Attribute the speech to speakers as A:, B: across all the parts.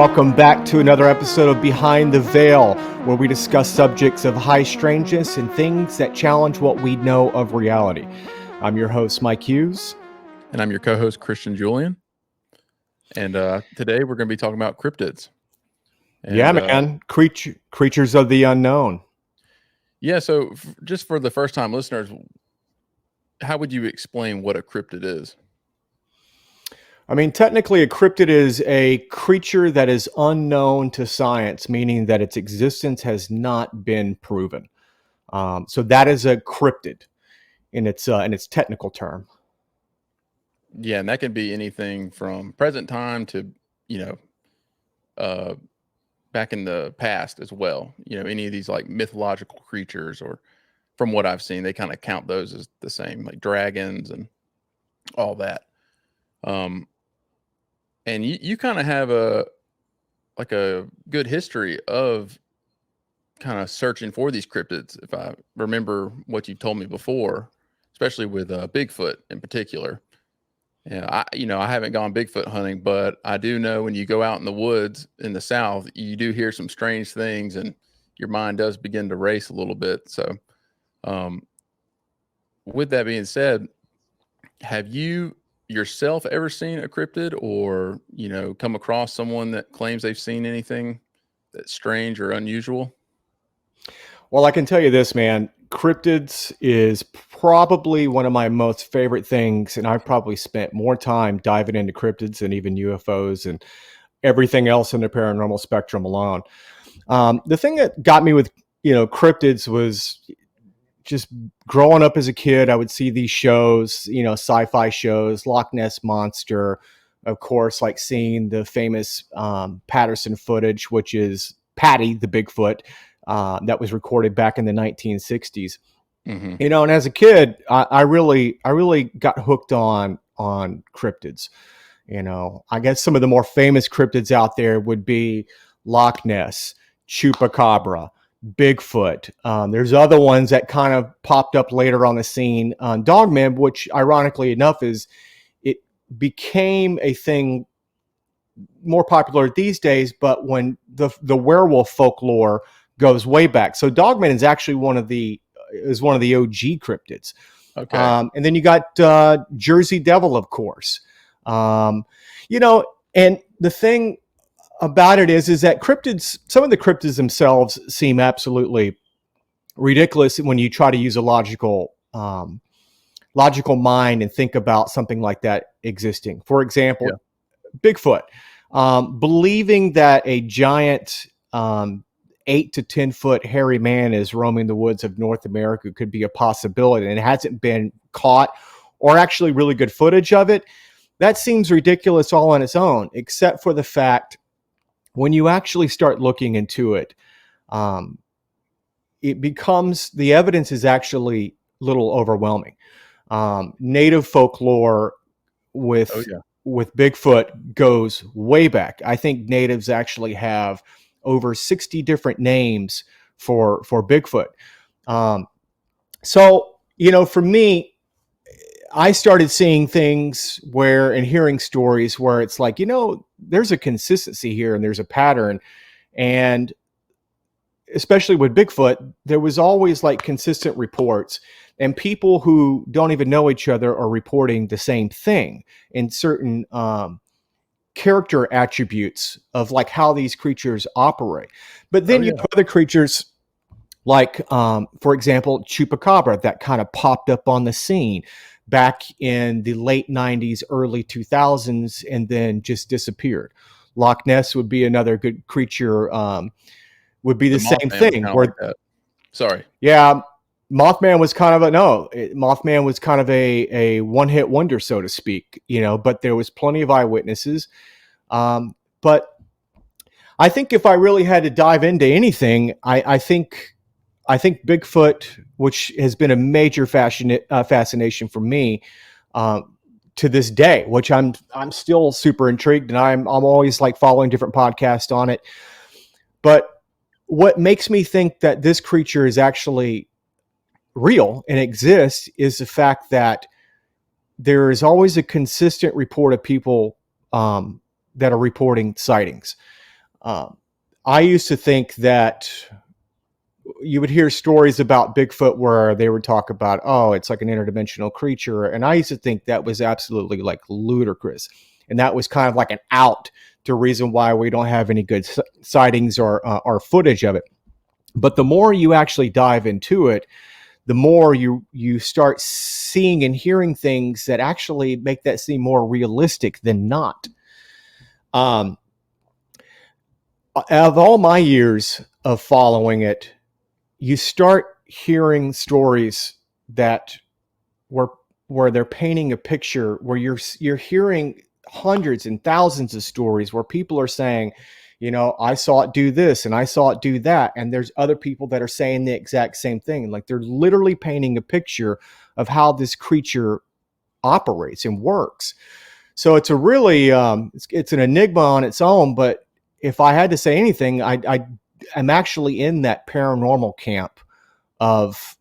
A: welcome back to another episode of Behind the Veil, where we discuss subjects of high strangeness and things that challenge what we know of reality. I'm your host, Mike Hughes.
B: And I'm your co-host, Christian Julian. And today we're going to be talking about cryptids.
A: And, creatures of the unknown.
B: Yeah, so just for the first-time listeners, how would you explain what a cryptid is?
A: I mean, technically, a cryptid is a creature that is unknown to science, meaning that its existence has not been proven. So that is a cryptid in its technical term.
B: Yeah, and that can be anything from present time to, back in the past as well. Any of these like mythological creatures, or from what I've seen, they kind of count those as the same, like dragons and all that. And you kind of have a good history of kind of searching for these cryptids, if I remember what you told me before, especially with Bigfoot in particular. Yeah, I haven't gone Bigfoot hunting, but I do know when you go out in the woods in the South, you do hear some strange things, and your mind does begin to race a little bit. So, with that being said, have you yourself ever seen a cryptid, or come across someone that claims they've seen anything that's strange or unusual?
A: Well, I can tell you this, man. Cryptids is probably one of my most favorite things, and I've probably spent more time diving into cryptids than even UFOs and everything else in the paranormal spectrum alone. The thing that got me with cryptids was just growing up as a kid. I would see these shows, sci-fi shows, Loch Ness Monster, of course, like seeing the famous Patterson footage, which is Patty the Bigfoot. That was recorded back in the 1960s.
B: Mm-hmm.
A: And as a kid, I really got hooked on cryptids. I guess some of the more famous cryptids out there would be Loch Ness, Chupacabra, Bigfoot. There's other ones that kind of popped up later on the scene. Dogman, which ironically enough it became a thing more popular these days, but when the werewolf folklore goes way back. So Dogman is actually one of the OG cryptids.
B: Okay.
A: And then you got Jersey Devil, of course. And the thing about it is that cryptids, some of the cryptids themselves seem absolutely ridiculous when you try to use a logical mind and think about something like that existing. For example, Bigfoot. Believing that a giant 8 to 10 foot hairy man is roaming the woods of North America could be a possibility, and it hasn't been caught or actually really good footage of it. That seems ridiculous all on its own, except for the fact when you actually start looking into it, it becomes, the evidence is actually a little overwhelming. Native folklore with Bigfoot goes way back. I think natives actually have over 60 different names for Bigfoot. So, for me, I started seeing things and hearing stories where it's like, there's a consistency here and there's a pattern. And especially with Bigfoot, there was always like consistent reports, and people who don't even know each other are reporting the same thing in certain character attributes of like how these creatures operate. But then you have other creatures like, for example, Chupacabra that kind of popped up on the scene back in the late 90s, early 2000s, and then just disappeared. Loch Ness would be another good creature, would be the same thing. Yeah, Mothman was kind of a one-hit wonder, so to speak, but there was plenty of eyewitnesses. But I think if I really had to dive into anything, I think Bigfoot, which has been a major fascination for me to this day, which I'm still super intrigued, and I'm always like following different podcasts on it. But what makes me think that this creature is actually real and exists is the fact that there is always a consistent report of people that are reporting sightings. Um, I used to think that you would hear stories about Bigfoot where they would talk about, oh, it's like an interdimensional creature. And I used to think that was absolutely like ludicrous. And that was kind of like an out to reason why we don't have any good sightings or footage of it. But the more you actually dive into it, the more you start seeing and hearing things that actually make that seem more realistic than not. Um, of all my years of following it, you start hearing stories that where where they're painting a picture where you're hearing hundreds and thousands of stories where people are saying, you know, I saw it do this and I saw it do that, and there's other people that are saying the exact same thing. Like they're literally painting a picture of how this creature operates and works. So it's a really it's an enigma on its own. But if I had to say anything, I'm actually in that paranormal camp of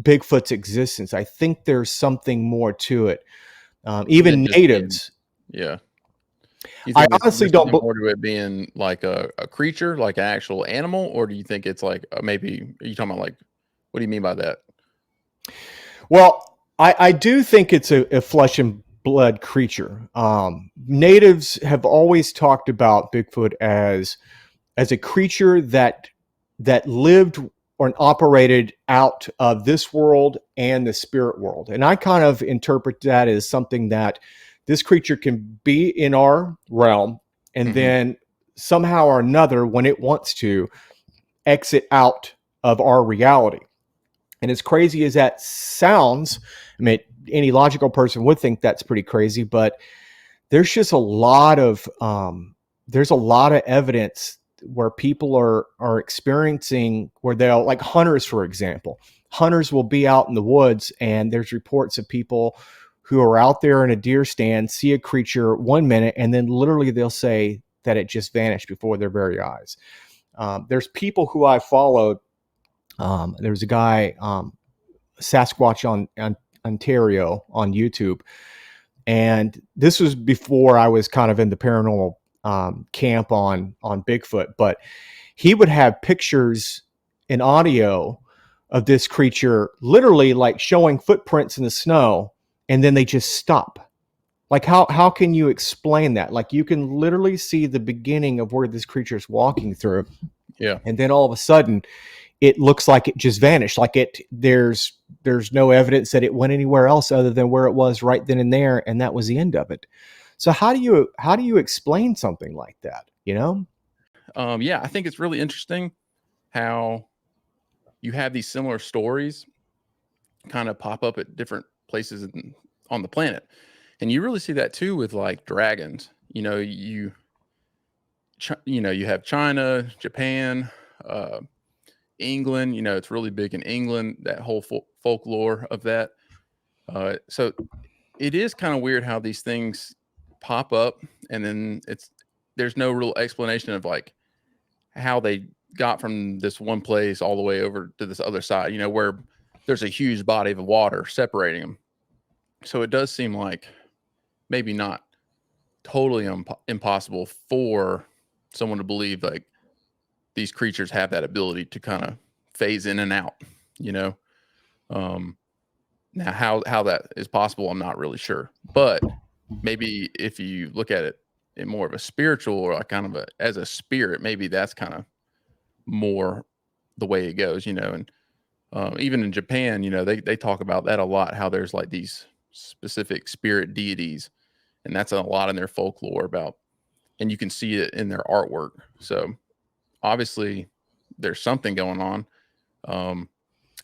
A: Bigfoot's existence. I think there's something more to it.
B: Than
A: Even
B: just being,
A: natives.
B: yeah. You
A: I
B: think it's
A: honestly
B: there's
A: don't.
B: something more to it being like a creature, like an actual animal, or do you think it's like maybe? Are you talking about like? What do you mean by that?
A: Well, I do think it's a flesh and blood creature. Natives have always talked about Bigfoot as a creature that lived or operated out of this world and the spirit world. And I kind of interpret that as something that this creature can be in our realm and
B: Hmm.
A: then somehow or another, when it wants to, exit out of our reality. And as crazy as that sounds, I mean, any logical person would think that's pretty crazy, but there's just a lot of there's a lot of evidence where people are experiencing where they'll, like hunters for example, hunters will be out in the woods and there's reports of people who are out there in a deer stand, see a creature 1 minute, and then literally they'll say that it just vanished before their very eyes. There's people who I followed. There's a guy, Sasquatch on Ontario on YouTube, and this was before I was kind of in the paranormal camp on Bigfoot. But he would have pictures and audio of this creature, literally like showing footprints in the snow, and then they just stop. Like how can you explain that? Like you can literally see the beginning of where this creature is walking through,
B: Yeah.
A: and then all of a sudden it looks like it just vanished. Like there's no evidence that it went anywhere else other than where it was right then and there, and that was the end of it. So how do you explain something like that? You know?
B: Yeah, I think it's really interesting how you have these similar stories kind of pop up at different places on the planet, and you really see that too with like dragons. You have China, Japan, uh, England. It's really big in England. That whole folklore of that. So it is kind of weird how these things pop up, and then there's no real explanation of like how they got from this one place all the way over to this other side, where there's a huge body of water separating them. So it does seem like maybe not totally impossible for someone to believe like these creatures have that ability to kind of phase in and out, you know. Um, Now how that is possible, I'm not really sure, but maybe if you look at it in more of a spiritual or like kind of as a spirit, maybe that's kind of more the way it goes, and even in Japan, they talk about that a lot. How there's like these specific spirit deities, and that's a lot in their folklore about, and you can see it in their artwork. So obviously, there's something going on, um,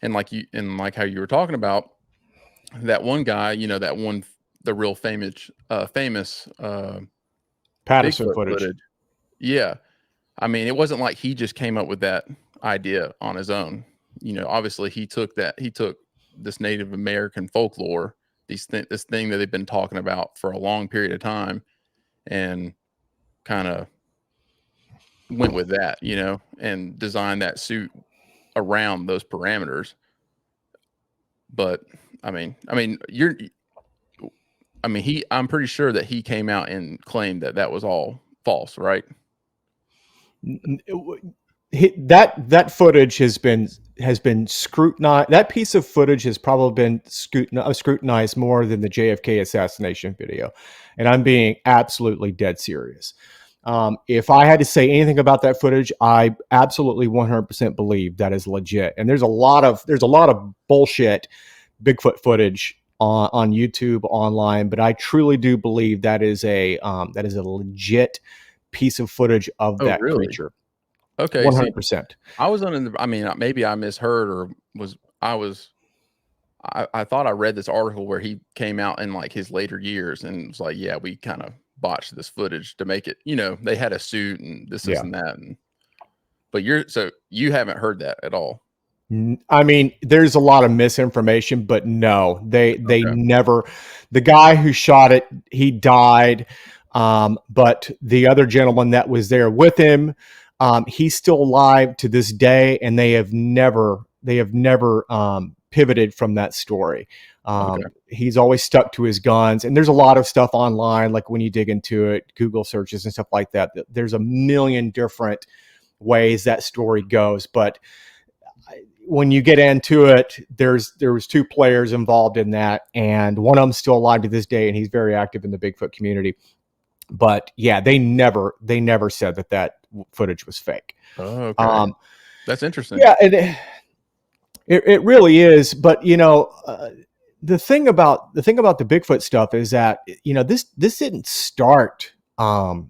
B: and like how you were talking about that one guy, that one the real famous
A: Patterson
B: Bigfoot
A: footage.
B: footage. Yeah, I mean, it wasn't like he just came up with that idea on his own. Obviously he took this Native American folklore, this thing that they've been talking about for a long period of time, and kind of went with that, and designed that suit around those parameters. But you're I'm pretty sure that he came out and claimed that that was all false, right?
A: That footage has been scrutinized. That piece of footage has probably been scrutinized more than the JFK assassination video, and I'm being absolutely dead serious. If I had to say anything about that footage, I absolutely 100% believe that is legit. And there's a lot of bullshit Bigfoot footage on YouTube online, but I truly do believe that is a legit piece of footage of
B: Oh,
A: that
B: really?
A: creature.
B: Okay. See,
A: 100%.
B: I was under the, I mean, maybe I misheard or was, I was, I thought I read this article where he came out in like his later years and was like, yeah, we kind of botched this footage to make it, they had a suit and this
A: Yeah.
B: and that. And, but so you haven't heard that at all.
A: I mean, there's a lot of misinformation, but no, they
B: Okay.
A: never. The guy who shot it, he died, but the other gentleman that was there with him, he's still alive to this day, and they have never pivoted from that story.
B: Okay.
A: He's always stuck to his guns, and there's a lot of stuff online, like when you dig into it, Google searches and stuff like that. There's a million different ways that story goes, but when you get into it, there was two players involved in that, and one of them's still alive to this day, and he's very active in the Bigfoot community. But yeah, they never said that footage was fake.
B: Oh, okay.
A: Um,
B: That's interesting.
A: yeah, it really is. But the thing about the Bigfoot stuff is that this didn't start.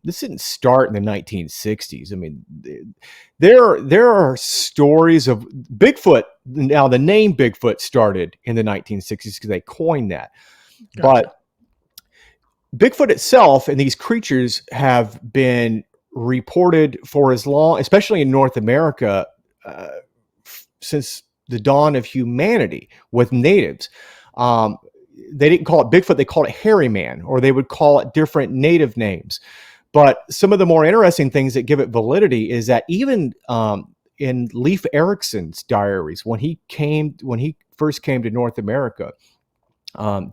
A: This didn't start in the 1960s. I mean, there are stories of Bigfoot. Now, the name Bigfoot started in the 1960s because they coined that.
B: Gotcha.
A: But Bigfoot itself and these creatures have been reported for as long, especially in North America, since the dawn of humanity with natives. Um, they didn't call it Bigfoot, they called it hairy man, or they would call it different native names. But some of the more interesting things that give it validity is that even in Leif Erikson's diaries, when he first came to North America,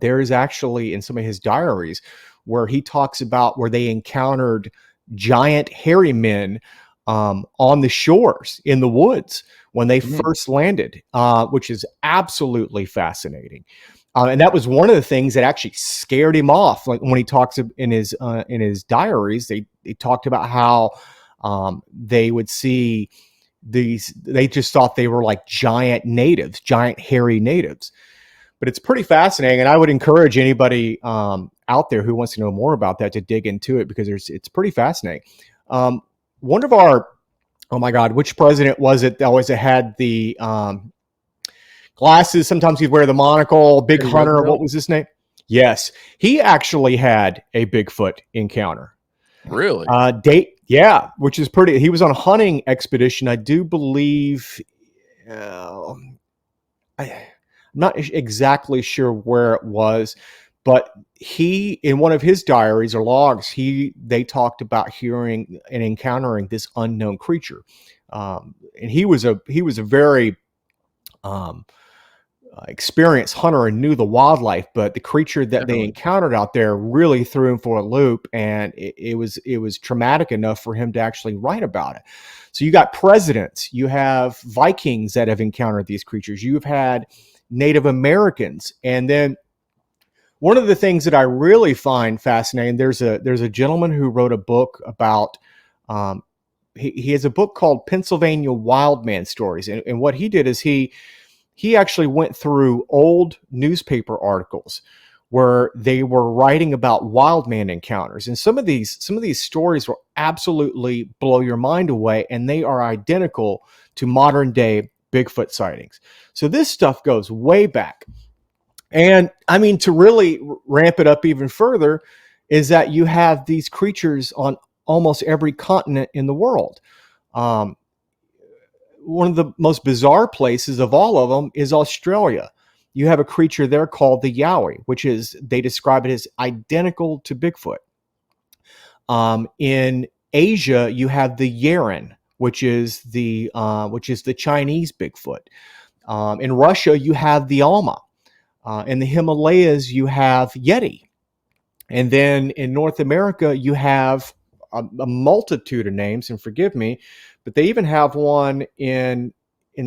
A: there is actually in some of his diaries where he talks about where they encountered giant hairy men on the shores in the woods when they
B: Mm,
A: first landed, which is absolutely fascinating. And that was one of the things that actually scared him off. Like when he talks in his diaries, they talked about how they would see these. They just thought they were like giant natives, giant hairy natives. But it's pretty fascinating, and I would encourage anybody out there who wants to know more about that to dig into it because it's pretty fascinating. One of our Oh my God, which president was it that always had the glasses? Sometimes he'd wear the monocle. Big
B: Teddy
A: Hunter. What
B: Roosevelt?
A: was his name? Yes, he actually had a Bigfoot encounter.
B: Really?
A: Yeah, which is pretty. He was on a hunting expedition, I do believe. Uh, I'm not exactly sure where it was, but he, in one of his diaries or logs, they talked about hearing and encountering this unknown creature, and he was a very um, experienced hunter and knew the wildlife, but the creature that they
B: Definitely.
A: encountered out there really threw him for a loop, and it was traumatic enough for him to actually write about it. So you got presidents, you have Vikings that have encountered these creatures, you've had Native Americans, and then one of the things that I really find fascinating, there's a gentleman who wrote a book about. He has a book called Pennsylvania Wildman Stories, and what he did is he actually went through old newspaper articles where they were writing about wildman encounters, and some of these stories will absolutely blow your mind away, and they are identical to modern day Bigfoot sightings. So this stuff goes way back. And I mean, to really ramp it up even further, is that you have these creatures on almost every continent in the world. Um, One of the most bizarre places of all of them is Australia. You have a creature there called the Yowie, which is, they describe it as identical to Bigfoot. In Asia, you have the Yeren, which is the Chinese Bigfoot. In Russia, you have the Alma. In the Himalayas, you have Yeti. And then in North America, you have a multitude of names, and forgive me, but they even have one in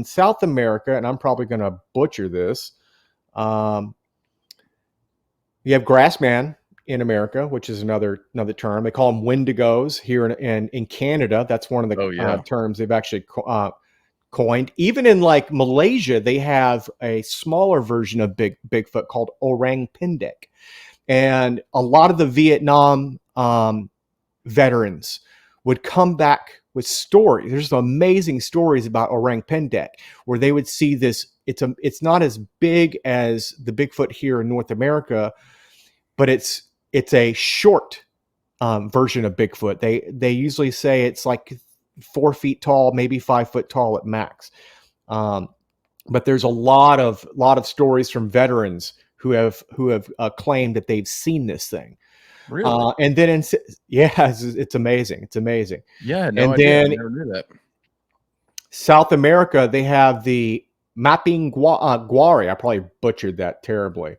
A: South America, and I'm probably going to butcher this. Um, you have grassman in America, which is another term. They call them wendigos here in Canada. That's one of the
B: Oh yeah.
A: terms they've actually coined. Even in like Malaysia, they have a smaller version of Bigfoot called orang pendek, and a lot of the Vietnam veterans would come back with stories. There's some amazing stories about orang pendek where they would see this. It's not as big as the Bigfoot here in North America, but it's a short version of Bigfoot. They usually say it's like 4 feet tall, maybe 5 foot tall at max. Um, but there's a lot of stories from veterans who have claimed that they've seen this thing.
B: Really?
A: And then yeah, it's amazing. It's amazing.
B: Yeah, I had no
A: And
B: idea. I
A: then
B: never knew that.
A: South America, they have the mapping guari. I probably butchered that terribly,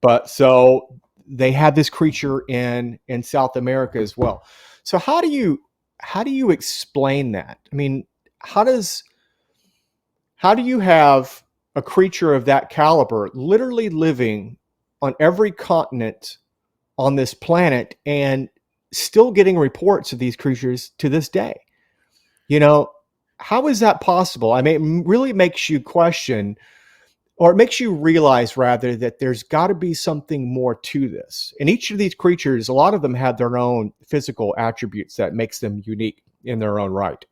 A: but so they have this creature in South America as well. So how do you explain that? I mean, how does how do you have a creature of that caliber literally living on every continent on this planet and still getting reports of these creatures to this day? You know, how is that possible? I mean, it really makes you question, or it makes you realize rather, that there's got to be something more to this. And each of these creatures, a lot of them have their own physical attributes that makes them unique in their own right.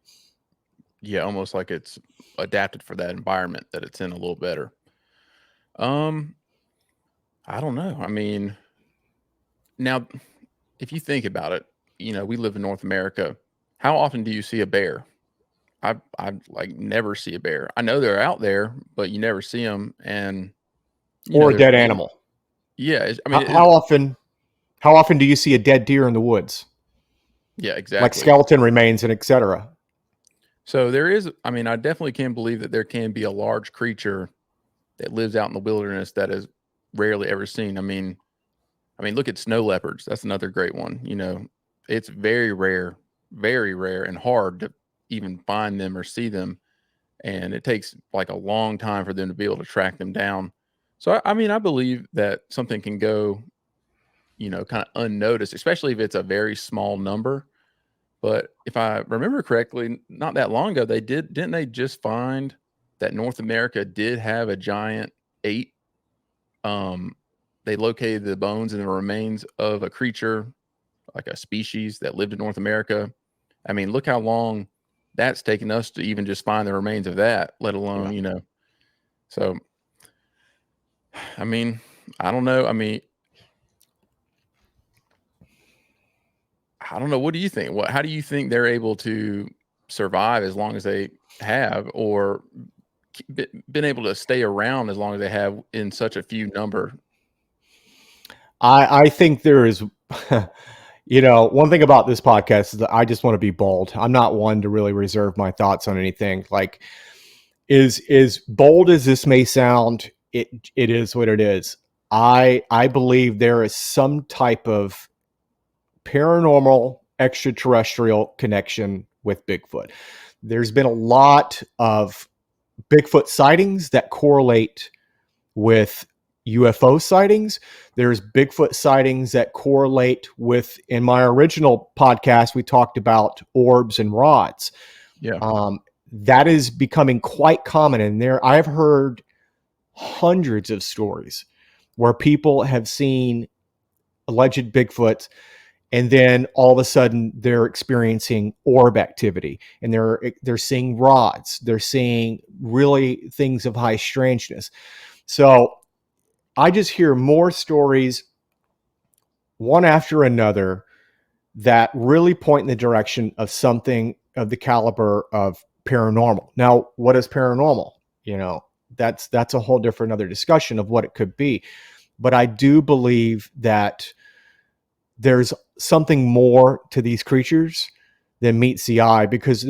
B: Yeah, almost like it's adapted for that environment that it's in a little better. Um, I don't know. I mean, now if you think about it, we live in North America. How often do you see a bear? I like never see a bear. I know they're out there, but you never see them. And
A: Or a
B: there's
A: dead
B: really,
A: animal.
B: yeah. I mean,
A: How often do you see a dead deer in the woods,
B: yeah,
A: like
B: exactly.
A: skeleton remains and etc.?
B: So there is. I mean, I definitely can believe that there can be a large creature that lives out in the wilderness that is rarely ever seen. I mean, look at snow leopards. That's another great one. It's very rare, and hard to even find them or see them. And it takes like a long time for them to be able to track them down. So, I mean, I believe that something can go, kind of unnoticed, especially if it's a very small number. But if I remember correctly, not that long ago, didn't they just find that North America did have a giant eight? Um, they located the bones and the remains of a creature, like a species that lived in North America. I mean, look how long that's taken us to even just find the remains of that, let
A: Yeah.
B: alone. So, I mean, I don't know. I mean, I don't know. What do you think? How do you think they're able to survive as long as they have, or been able to stay around as long as they have in such a few number?
A: I think there is, one thing about this podcast is that I just want to be bold. I'm not one to really reserve my thoughts on anything. Like, is bold as this may sound, it is what it is. I believe there is some type of paranormal extraterrestrial connection with Bigfoot. There's been a lot of Bigfoot sightings that correlate with UFO sightings. There's Bigfoot sightings that correlate with, in my original podcast, we talked about orbs and rods.
B: Yeah.
A: That is becoming quite common. And I've heard hundreds of stories where people have seen alleged Bigfoot, and then all of a sudden they're experiencing orb activity, and they're seeing rods, they're seeing really things of high strangeness. So I just hear more stories, one after another, that really point in the direction of something of the caliber of paranormal. Now, what is paranormal? That's a whole different other discussion of what it could be. But I do believe that there's something more to these creatures than meets the eye, because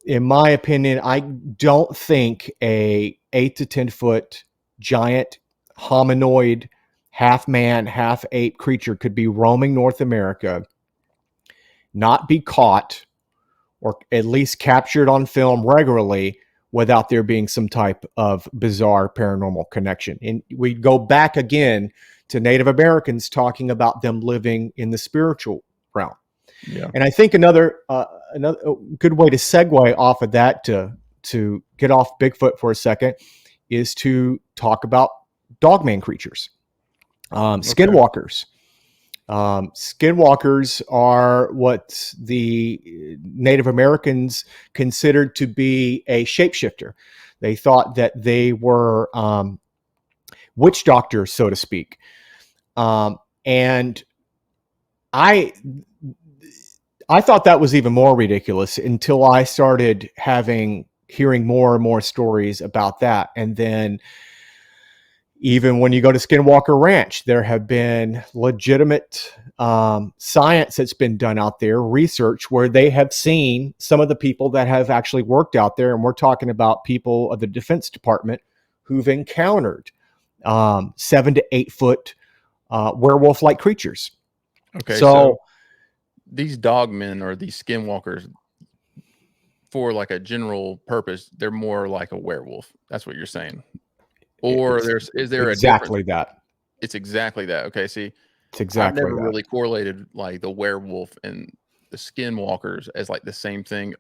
A: in my opinion, I don't think a 8 to 10 foot giant hominoid, half man, half ape creature could be roaming North America, not be caught or at least captured on film regularly without there being some type of bizarre paranormal connection. And we go back again to Native Americans talking about them living in the spiritual realm.
B: Yeah.
A: And I think another good way to segue off of that to get off Bigfoot for a second is to talk about dogman creatures,
B: Okay.
A: skinwalkers. Skinwalkers are what the Native Americans considered to be a shapeshifter. They thought that they were witch doctors, so to speak. And I thought that was even more ridiculous until I started hearing more and more stories about that. And then even when you go to Skinwalker Ranch, there have been legitimate science that's been done out there, research where they have seen some of the people that have actually worked out there. And we're talking about people of the Defense Department who've encountered 7 to 8 foot werewolf-like creatures.
B: Okay.
A: So
B: These dogmen or these skinwalkers, for like a general purpose, they're more like a werewolf. That's what you're saying. Or is there a difference?
A: exactly that.
B: It's exactly that. Okay. See,
A: It's
B: I've
A: exactly
B: never
A: that.
B: really correlated like the werewolf and the skinwalkers as like the same thing.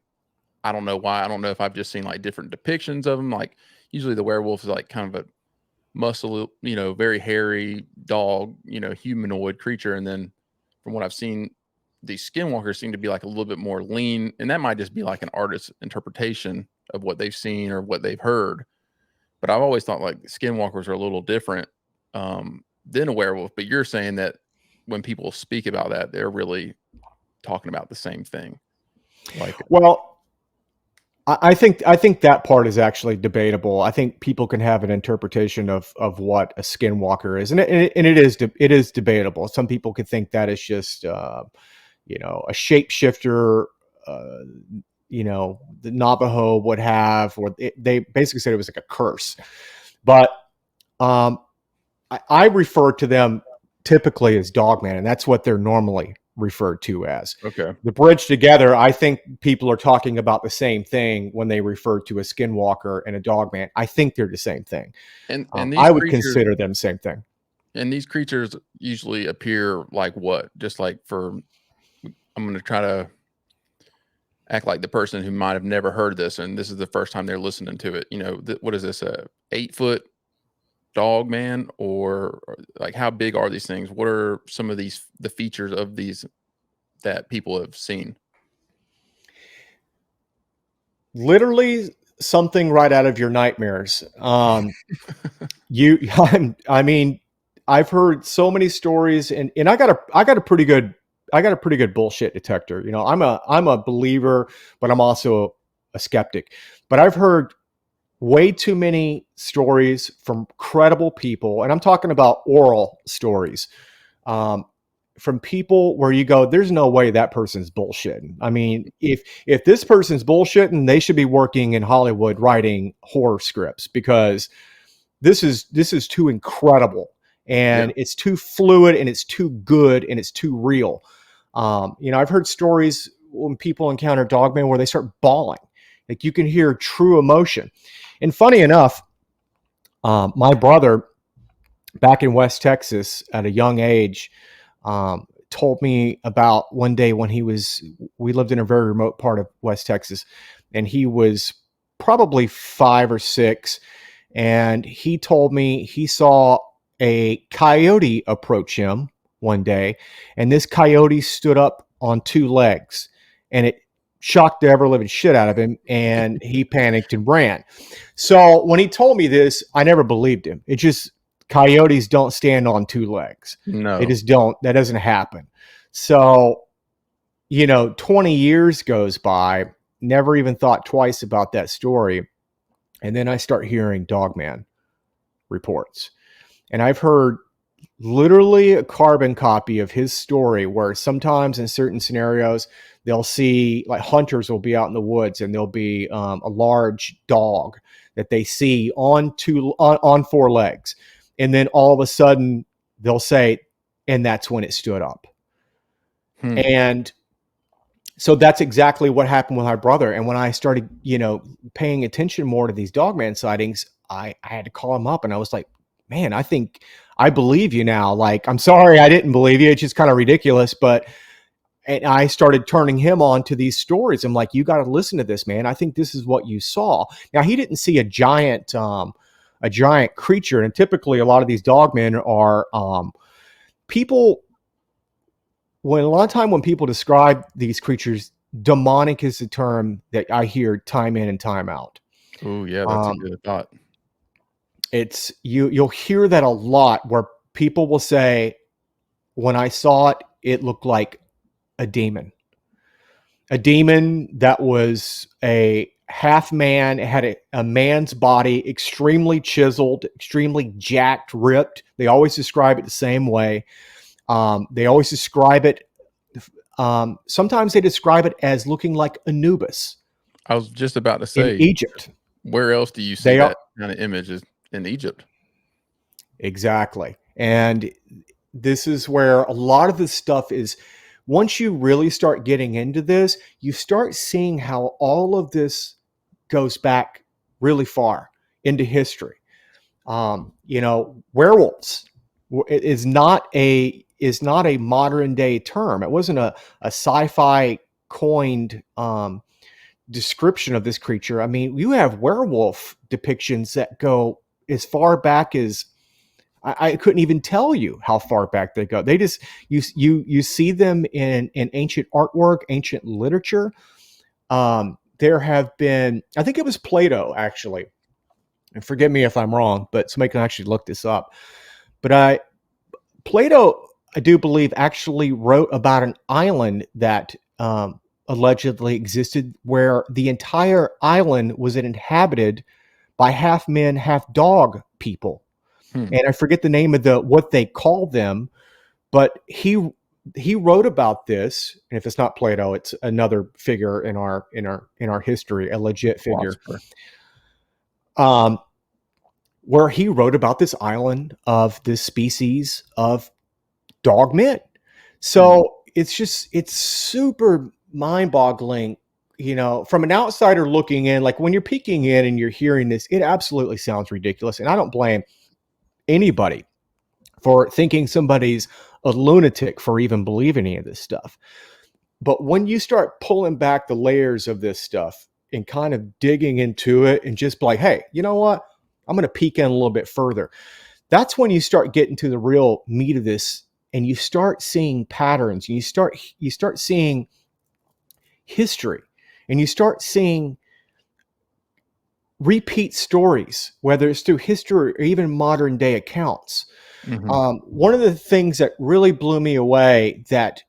B: I don't know why. I don't know if I've just seen like different depictions of them. Like usually the werewolf is like kind of a muscle, very hairy dog, humanoid creature. And then from what I've seen, these skinwalkers seem to be like a little bit more lean. And that might just be like an artist's interpretation of what they've seen or what they've heard. But I've always thought like skinwalkers are a little different than a werewolf. But you're saying that when people speak about that, they're really talking about the same thing. Like,
A: Well, I think that part is actually debatable. I think people can have an interpretation of what a skinwalker is, and it is debatable. Some people could think that is just a shapeshifter. The Navajo would have, or they basically said it was like a curse. But I refer to them typically as dogman, and that's what they're normally referred to as.
B: okay.
A: The bridge together, I think people are talking about the same thing when they refer to a skinwalker and a dogman. I think they're the same thing.
B: And these
A: I would
B: creatures
A: consider them the same thing.
B: and these creatures usually appear like what? Just like I'm going to try to act like the person who might have never heard this and this is the first time they're listening to it. What is this? A 8-foot dog man, or like how big are these things? What are some of the features of these that people have seen?
A: Literally something right out of your nightmares. I mean, I've heard so many stories, and I got a pretty good bullshit detector. I'm a believer, but I'm also a skeptic. But I've heard way too many stories from credible people, and I'm talking about oral stories, from people where you go, there's no way that person's bullshitting. I mean, if this person's bullshitting, they should be working in Hollywood writing horror scripts, because this is too incredible,
B: Yeah.
A: and it's too fluid, and it's too good, and it's too real. I've heard stories when people encounter dogmen where they start bawling, like you can hear true emotion. And funny enough, my brother back in West Texas at a young age told me about one day when we lived in a very remote part of West Texas, and he was probably 5 or 6. And he told me he saw a coyote approach him one day, and this coyote stood up on 2 legs, and it shocked the ever living shit out of him, and he panicked and ran. So when he told me this, I never believed him. It just, coyotes don't stand on 2 legs. They
B: No.
A: just don't. That doesn't happen. So, 20 years goes by, never even thought twice about that story. And then I start hearing dogman reports. And I've heard literally a carbon copy of his story, where sometimes in certain scenarios, they'll see, like, hunters will be out in the woods, and there'll be a large dog that they see on 4 legs. And then all of a sudden they'll say, and that's when it stood up.
B: Hmm.
A: And So that's exactly what happened with my brother. And when I started, paying attention more to these dogman sightings, I had to call him up and I was like, man, I think I believe you now. Like, I'm sorry I didn't believe you. It's just kind of ridiculous. But and I started turning him on to these stories. I'm like, you got to listen to this, man. I think this is what you saw. Now he didn't see a giant creature, and typically a lot of these dogmen are people. When a lot of time when people describe these creatures, demonic is the term that I hear time in and time out.
B: Oh, yeah, that's a
A: Um,
B: good thought.
A: it's you'll hear that a lot where people will say, when I saw it, it looked like a demon. A demon that was a half man. It had a man's body, extremely chiseled, extremely jacked, ripped. They always describe it the same way. They always describe it. Sometimes they describe it as looking like Anubis
B: I was just about to
A: in
B: say,
A: Egypt.
B: where else do you see
A: They are
B: that kind of image is in Egypt?
A: exactly. And this is where a lot of this stuff is. Once you really start getting into this, you start seeing how all of this goes back really far into history. Werewolves is not a modern day term. It wasn't a sci-fi coined description of this creature. I mean, you have werewolf depictions that go as far back as I couldn't even tell you how far back they go. They just you see them in ancient artwork, ancient literature. There have been, I think it was Plato actually, and forgive me if I'm wrong, but somebody can actually look this up. But Plato, I do believe, actually wrote about an island that allegedly existed, where the entire island was inhabited by half men, half dog people.
B: Hmm.
A: And I forget the name of what they called them, but he wrote about this. And if it's not Plato, it's another figure in our history, a legit figure.
B: Philosopher.
A: Um, where he wrote about this island of this species of dog men.
B: Hmm.
A: So it's super mind boggling, from an outsider looking in, like when you're peeking in and you're hearing this, it absolutely sounds ridiculous. And I don't blame anybody for thinking somebody's a lunatic for even believing any of this stuff. But when you start pulling back the layers of this stuff and kind of digging into it and just like, hey, you know what? I'm going to peek in a little bit further. That's when you start getting to the real meat of this, and you start seeing patterns, and you start seeing history, and you start seeing repeat stories, whether it's through history or even modern day accounts.
B: Hmm.
A: One of the things that really blew me away, that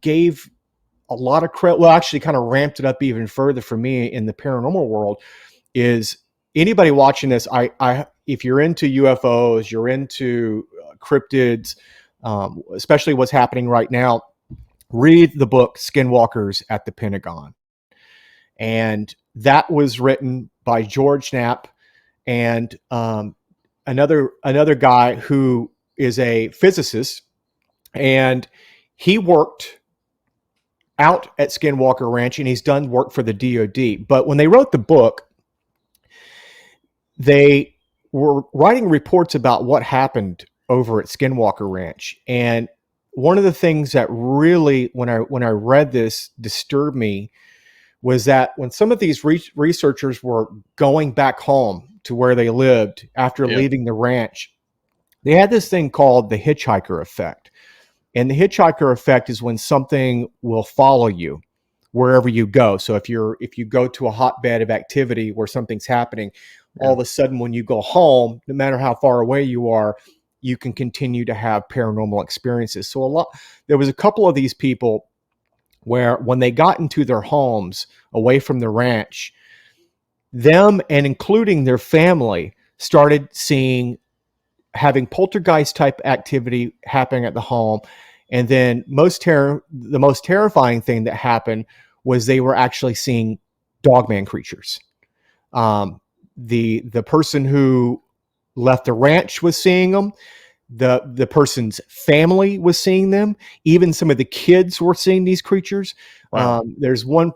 A: gave a lot of credit, well, actually kind of ramped it up even further for me in the paranormal world, is anybody watching this. If you're into UFOs, you're into cryptids, especially what's happening right now, read the book Skinwalkers at the Pentagon. And that was written by George Knapp and another guy who is a physicist, and he worked out at Skinwalker Ranch, and he's done work for the DoD. But when they wrote the book, they were writing reports about what happened over at Skinwalker Ranch. And one of the things that really, when I read this, disturbed me, was that when some of these researchers were going back home to where they lived after
B: Yeah.
A: leaving the ranch, they had this thing called the hitchhiker effect. And the hitchhiker effect is when something will follow you wherever you go. So if you go to a hotbed of activity where something's happening, all
B: Yeah.
A: of a sudden when you go home, no matter how far away you are, you can continue to have paranormal experiences. So there was a couple of these people where when they got into their homes away from the ranch, them and including their family started having poltergeist type activity happening at the home. And then the most terrifying thing that happened was they were actually seeing dogman creatures. The person who left the ranch was seeing them. the person's family was seeing them. Even some of the kids were seeing these creatures.
B: Wow.
A: There's one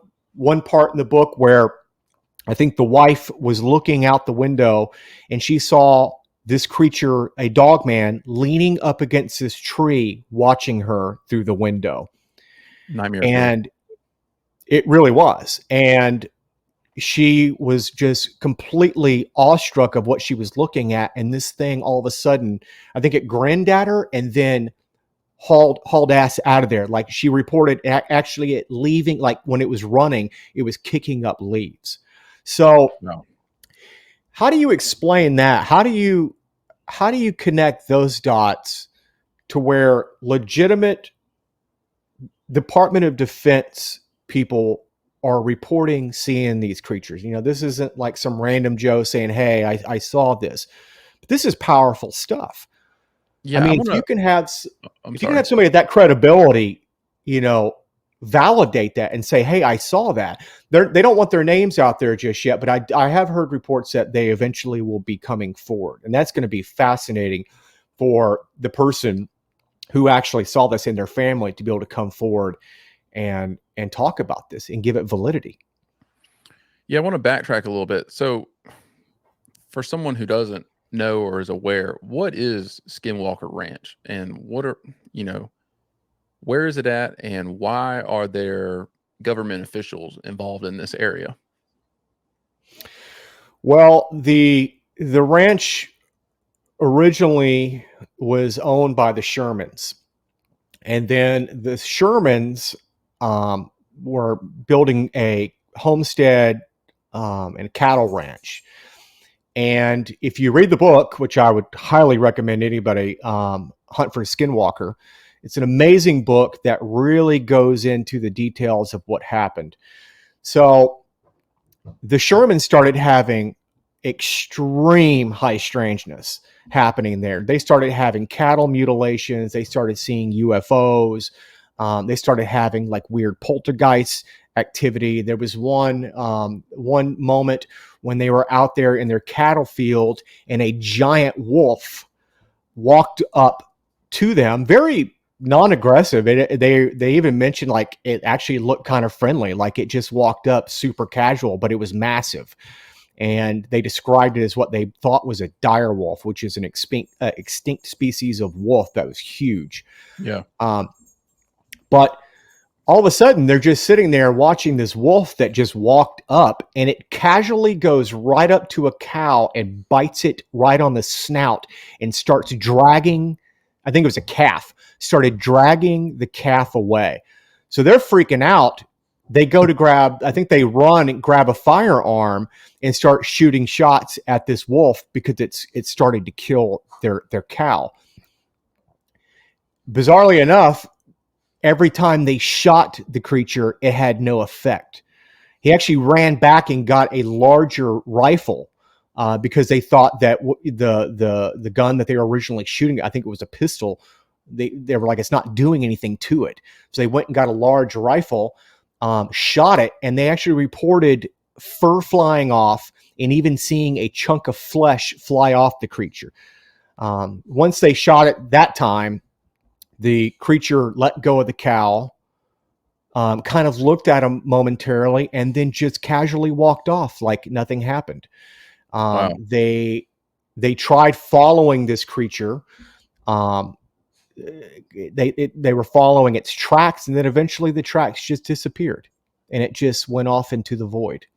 A: part in the book where I think the wife was looking out the window and she saw this creature, a dog man, leaning up against this tree, watching her through the window.
B: Nightmare fuel.
A: And it really was. And she was just completely awestruck of what she was looking at. And this thing, all of a sudden, I think it grinned at her and then hauled ass out of there. Like she reported actually it leaving, like when it was running, it was kicking up leaves. So
B: No.
A: how do you explain that? How do you connect those dots to where legitimate Department of Defense people are reporting seeing these creatures? This isn't like some random Joe saying, "Hey, I saw this." But this is powerful stuff. I
B: Yeah, I
A: mean,
B: want to. I'm
A: if you can have
B: sorry.
A: somebody with that credibility, you know, validate that and say, "Hey, I saw that." They don't want their names out there just yet, but I have heard reports that they eventually will be coming forward, and that's going to be fascinating for the person who actually saw this in their family to be able to come forward and talk about this and give it validity.
B: Yeah, I want to backtrack a little bit. So, for someone who doesn't know or is aware, what is Skinwalker Ranch, and what are you know where is it at, and why are there government officials involved in this area?
A: Well, the ranch originally was owned by the Shermans, and then the Shermans were building a homestead and a cattle ranch. And if you read the book, which I would highly recommend anybody hunt for a Skinwalker, it's an amazing book that really goes into the details of what happened. So the Shermans started having extreme high strangeness happening there. They started having cattle mutilations. They started seeing UFOs. They started having like weird poltergeist activity. There was one moment when they were out there in their cattle field and a giant wolf walked up to them, very non-aggressive. They even mentioned like it actually looked kind of friendly, like it just walked up super casual, but it was massive. And they described it as what they thought was a dire wolf, which is an extinct species of wolf that was huge.
B: Yeah.
A: But all of a sudden, they're just sitting there watching this wolf that just walked up, and it casually goes right up to a cow and bites it right on the snout and starts dragging. I think it was a calf, started dragging the calf away. So they're freaking out. They go to grab, I think they run and grab a firearm and start shooting shots at this wolf because it's starting to kill their cow. Bizarrely enough, every time they shot the creature, it had no effect. He actually ran back and got a larger rifle because they thought that the gun that they were originally shooting, I think it was a pistol, they were like, it's not doing anything to it. So they went and got a large rifle, shot it, and they actually reported fur flying off and even seeing a chunk of flesh fly off the creature. Once they shot it that time, the creature let go of the cow, kind of looked at him momentarily, and then just casually walked off like nothing happened.
B: Wow.
A: They tried following this creature. Um, they were following its tracks, and then eventually the tracks just disappeared, and it just went off into the void.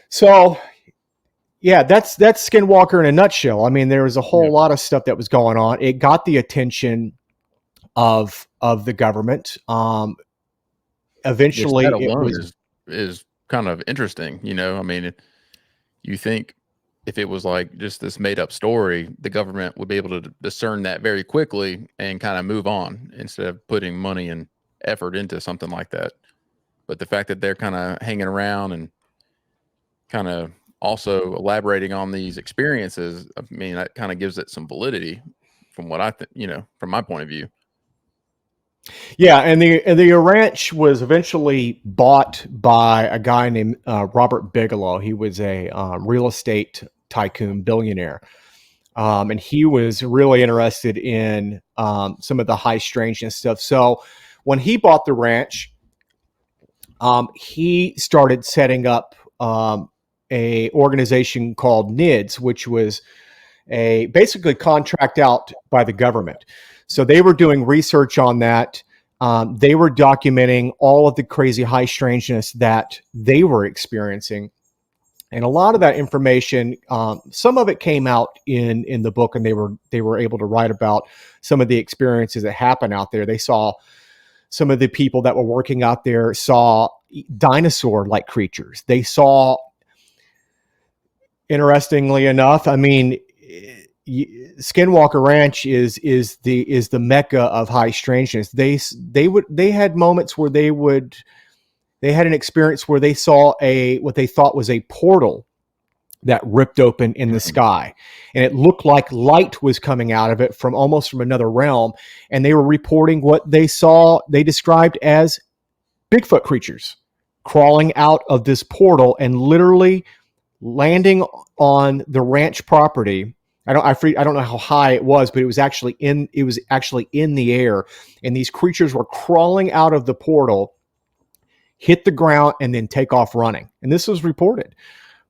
A: So yeah, that's Skinwalker in a nutshell. I mean, there was a
B: Yeah.
A: whole lot of stuff that was going on. It got the attention of the government.
B: Which
A: Eventually,
B: that
A: it
B: alone
A: was.
B: is kind of interesting. I mean, you think if it was like just this made up story, the government would be able to discern that very quickly and kind of move on instead of putting money and effort into something like that. But the fact that they're kind of hanging around and kind of also elaborating on these experiences, I mean, that kind of gives it some validity from what I think, from my point of view.
A: Yeah, and the ranch was eventually bought by a guy named Robert Bigelow. He was a real estate tycoon billionaire. And he was really interested in some of the high strangeness stuff. So when he bought the ranch, he started setting up a organization called NIDS, which was a basically contract out by the government. So they were doing research on that. They were documenting all of the crazy high strangeness that they were experiencing. And a lot of that information, some of it came out in the book, and they were able to write about some of the experiences that happened out there. They saw some of the people that were working out there saw dinosaur-like creatures. They saw, interestingly enough, I mean, Skinwalker Ranch is the mecca of high strangeness. They had moments where they had an experience where they saw what they thought was a portal that ripped open in the sky, and it looked like light was coming out of it from almost from another realm. And they were reporting what they saw. They described as Bigfoot creatures crawling out of this portal and literally landing on the ranch property. I don't know how high it was, but it was actually in the air, and these creatures were crawling out of the portal, hit the ground, and then take off running. And this was reported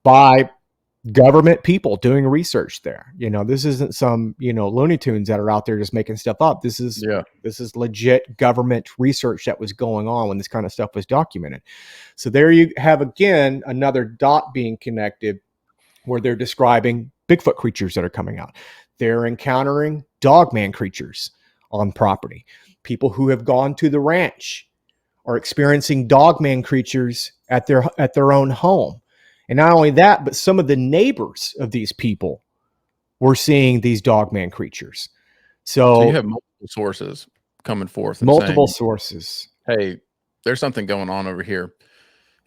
A: by government people doing research there. This isn't some Looney Tunes that are out there just making stuff up. This is legit government research that was going on when this kind of stuff was documented. So there you have again another dot being connected, where they're describing Bigfoot creatures that are coming out. They're encountering dogman creatures on property. People who have gone to the ranch are experiencing dogman creatures at their own home. And not only that, but some of the neighbors of these people were seeing these dogman creatures.
B: So you have multiple sources coming forth. And
A: multiple
B: saying,
A: sources.
B: Hey, there's something going on over here.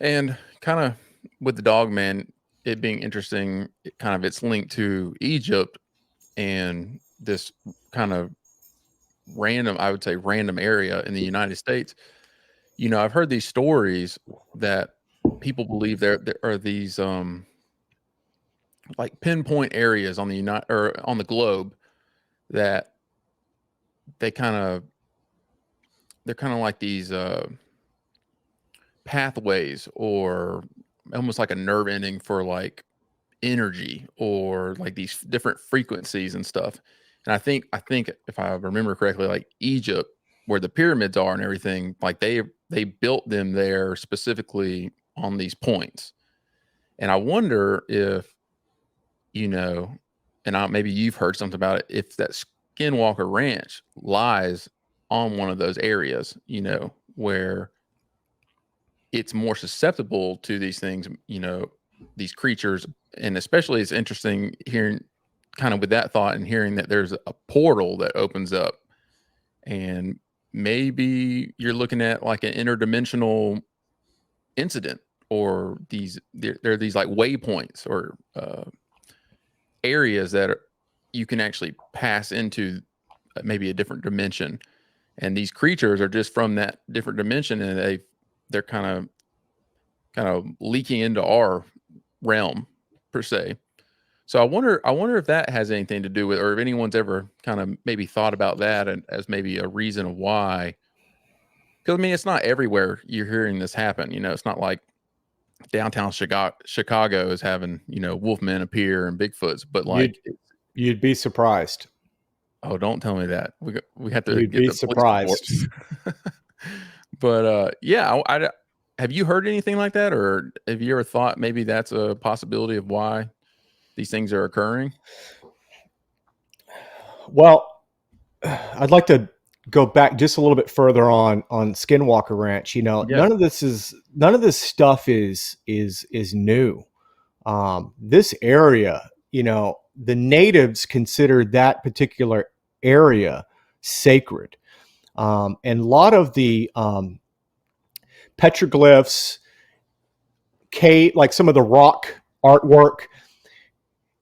B: And kind of with the dogman, it being interesting, it's linked to Egypt and this kind of random area in the United States. I've heard these stories that people believe there are these like pinpoint areas on the globe that they're kind of like these pathways, or almost like a nerve ending for like energy, or like these different frequencies and stuff. And I think if I remember correctly, like Egypt, where the pyramids are and everything, like they built them there specifically on these points. And I wonder if, and maybe you've heard something about it, if that Skinwalker Ranch lies on one of those areas, where it's more susceptible to these things, these creatures. And especially it's interesting hearing kind of with that thought and hearing that there's a portal that opens up, and maybe you're looking at like an interdimensional incident, or there are these like waypoints or areas that you can actually pass into maybe a different dimension, and these creatures are just from that different dimension, and they're kind of leaking into our realm per se. So I wonder if that has anything to do with, or if anyone's ever kind of maybe thought about that and as maybe a reason of why. Because I mean, it's not everywhere you're hearing this happen. It's not like downtown Chicago is having wolfmen appear and Bigfoots, but like
A: you'd be surprised.
B: Oh, don't tell me that. We have to
A: You'd
B: get
A: be
B: the
A: surprised.
B: But yeah, have you heard anything like that, or have you ever thought maybe that's a possibility of why these things are occurring?
A: Well, I'd like to go back just a little bit further on Skinwalker Ranch. None of this stuff is new. This area, the natives considered that particular area sacred. And a lot of the petroglyphs, like some of the rock artwork,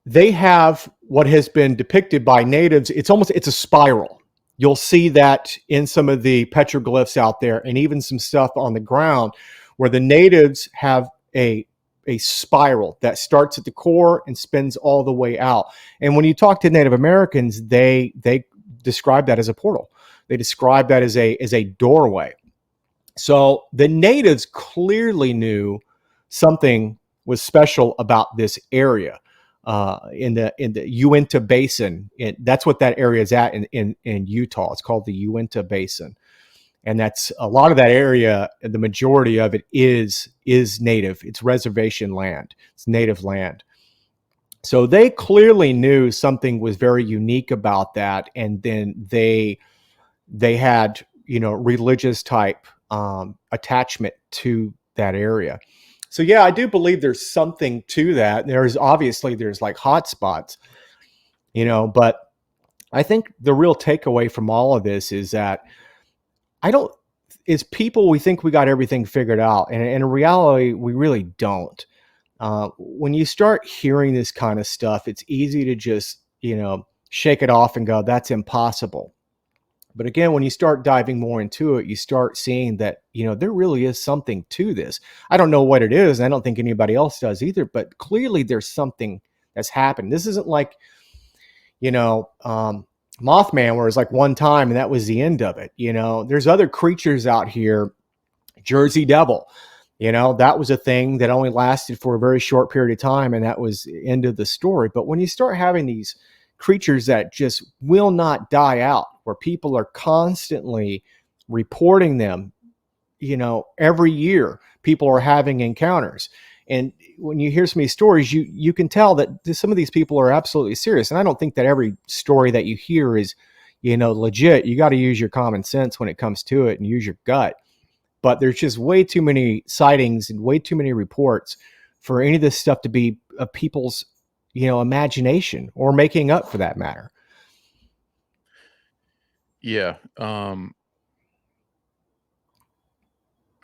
A: they have what has been depicted by natives. It's a spiral. You'll see that in some of the petroglyphs out there, and even some stuff on the ground where the natives have a a spiral that starts at the core and spins all the way out. And when you talk to Native Americans, they describe that as a portal. They describe that as a doorway. So the natives clearly knew something was special about this area in the Uinta Basin. That's what that area is at in Utah. It's called the Uinta Basin, and that's a lot of that area. The majority of it is native. It's reservation land. It's native land. So they clearly knew something was very unique about that, and then they had religious type attachment to that area. So yeah, I do believe there's something to that. There's like hot spots, but I think the real takeaway from all of this is that I don't is people we think we got everything figured out, and in reality we really don't. When you start hearing this kind of stuff, it's easy to just shake it off and go, that's impossible. But again, when you start diving more into it, you start seeing that, there really is something to this. I don't know what it is. And I don't think anybody else does either, but clearly there's something that's happened. This isn't like, Mothman, where it's like one time and that was the end of it. There's other creatures out here. Jersey Devil, that was a thing that only lasted for a very short period of time. And that was the end of the story. But when you start having these creatures that just will not die out, where people are constantly reporting them, every year people are having encounters. And when you hear some of these stories, you can tell that some of these people are absolutely serious. And I don't think that every story that you hear is, legit. You got to use your common sense when it comes to it and use your gut. But there's just way too many sightings and way too many reports for any of this stuff to be people's, imagination or making up, for that matter.
B: Yeah. I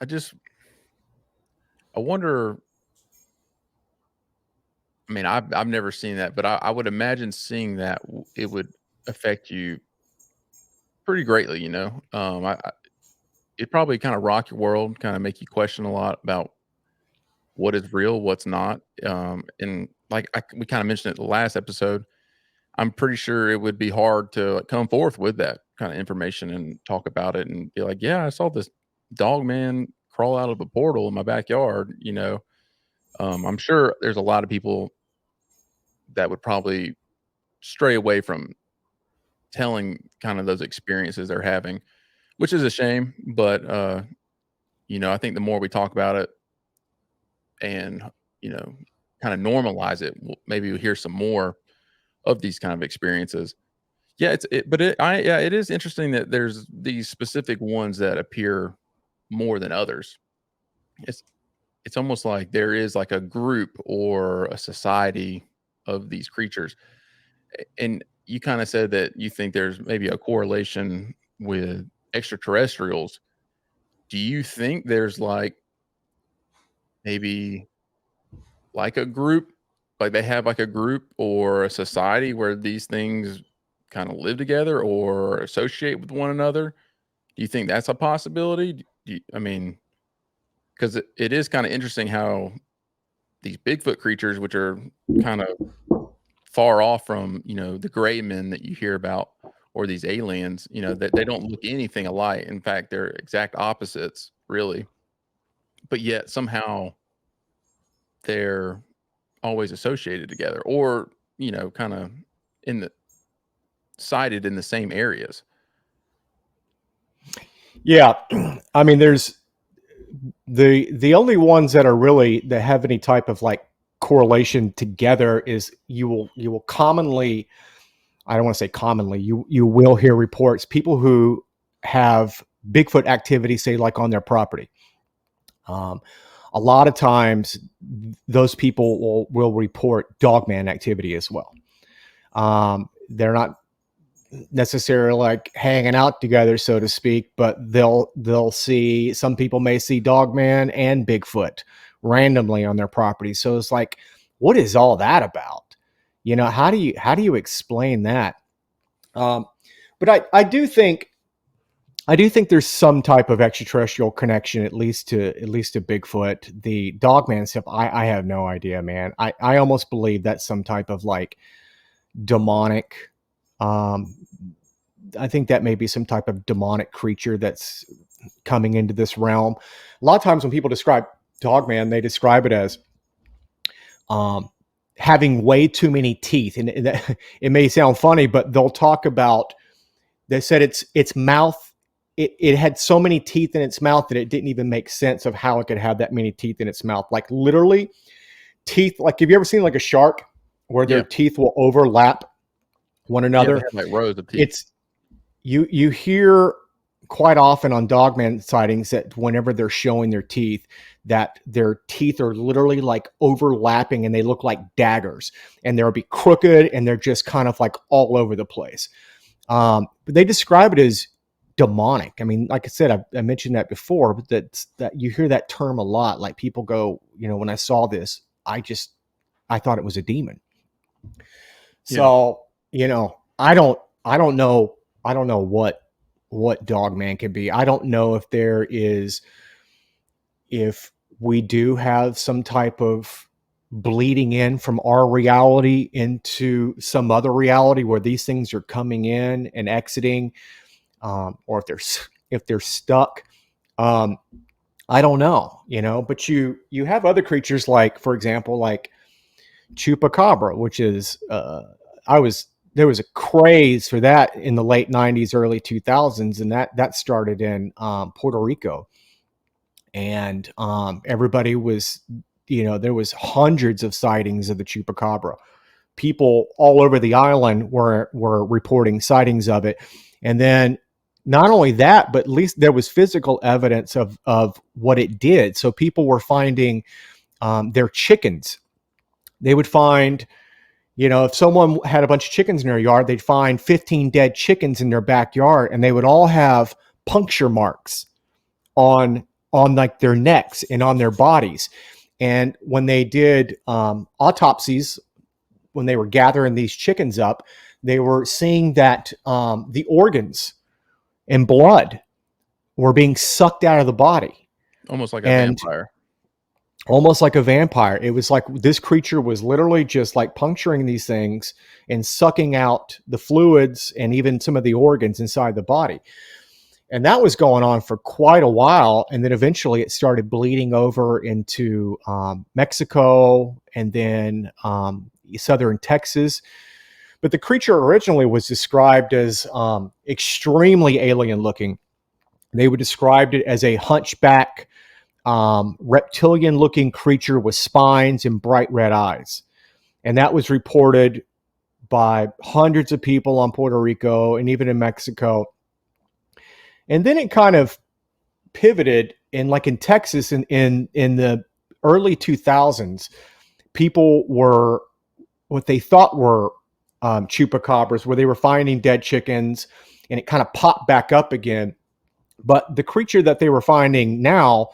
B: just I wonder. I mean, I've never seen that, but I would imagine seeing that it would affect you pretty greatly. It probably kind of rock your world, kind of make you question a lot about what is real, what's not. And like we kind of mentioned it in the last episode, I'm pretty sure it would be hard to like, come forth with that kind of information and talk about it and be like, yeah, I saw this dog man crawl out of a portal in my backyard. I'm sure there's a lot of people that would probably stray away from telling kind of those experiences they're having, which is a shame. But I think the more we talk about it and you know, kind of normalize it, maybe we'll hear some more of these kind of experiences. Yeah, it is interesting that there's these specific ones that appear more than others. It's it's almost like there is like a group or a society of these creatures. And you kind of said that you think there's maybe a correlation with extraterrestrials. Do you think there's like maybe like a group, like they have like a group or a society where these things kind of live together or associate with one another? Do you think that's a possibility? I mean, because it is kind of interesting how these Bigfoot creatures, which are kind of far off from the gray men that you hear about or these aliens, that they don't look anything alike. In fact, they're exact opposites, really. But yet somehow they're always associated together, or kind of in the sighted in the same areas.
A: Yeah, I mean, there's the only ones that are really that have any type of like correlation together is you will commonly, I don't want to say commonly, you will hear reports people who have Bigfoot activity, say like on their property. Um, a lot of times, those people will report dogman activity as well. They're not necessarily like hanging out together, so to speak, but they'll see, some people may see dogman and Bigfoot randomly on their property. So it's like, what is all that about? How do you explain that? Um, but I do think I do think there's some type of extraterrestrial connection, at least to Bigfoot. The Dogman stuff, I have no idea, man. I almost believe that's some type of like demonic. Um, I think that may be some type of demonic creature that's coming into this realm. A lot of times when people describe Dogman, they describe it as um, having way too many teeth, and it may sound funny, but they'll talk about. They said its mouth. It had so many teeth in its mouth that it didn't even make sense of how it could have that many teeth in its mouth. Like literally teeth. Like have you ever seen like a shark where their
B: Yeah.
A: teeth will overlap one
B: Yeah, they
A: another?
B: have like rows of teeth.
A: It's you hear quite often on Dogman sightings that whenever they're showing their teeth, that their teeth are literally like overlapping and they look like daggers, and they'll be crooked and they're just kind of like all over the place. But they describe it as demonic. I mean, like I said, I mentioned that before, but that you hear that term a lot. Like people go, when I saw this, I thought it was a demon.
B: Yeah.
A: So, I don't know, what Dogman can be. I don't know if we do have some type of bleeding in from our reality into some other reality where these things are coming in and exiting, or if they're stuck. Um, I don't know, but you have other creatures like, for example, like chupacabra, which is I was there was a craze for that in the late '90s, early 2000s, and that started in Puerto Rico, and everybody was, there was hundreds of sightings of the chupacabra. People all over the island were reporting sightings of it, and then not only that, but at least there was physical evidence of what it did. So people were finding their chickens. They would find, if someone had a bunch of chickens in their yard, they'd find 15 dead chickens in their backyard, and they would all have puncture marks on like their necks and on their bodies. And when they did autopsies, when they were gathering these chickens up, they were seeing that the organs and blood were being sucked out of the body,
B: Almost like a
A: and
B: vampire.
A: almost like a vampire. It was like this creature was literally just like puncturing these things and sucking out the fluids and even some of the organs inside the body. And that was going on for quite a while. And then eventually it started bleeding over into Mexico, and then southern Texas. But the creature originally was described as extremely alien looking. They would describe it as a hunchback, reptilian looking creature with spines and bright red eyes. And that was reported by hundreds of people on Puerto Rico and even in Mexico. And then it kind of pivoted in Texas in the early 2000s. People were what they thought were chupacabras, where they were finding dead chickens, and it kind of popped back up again. But the creature that they were finding now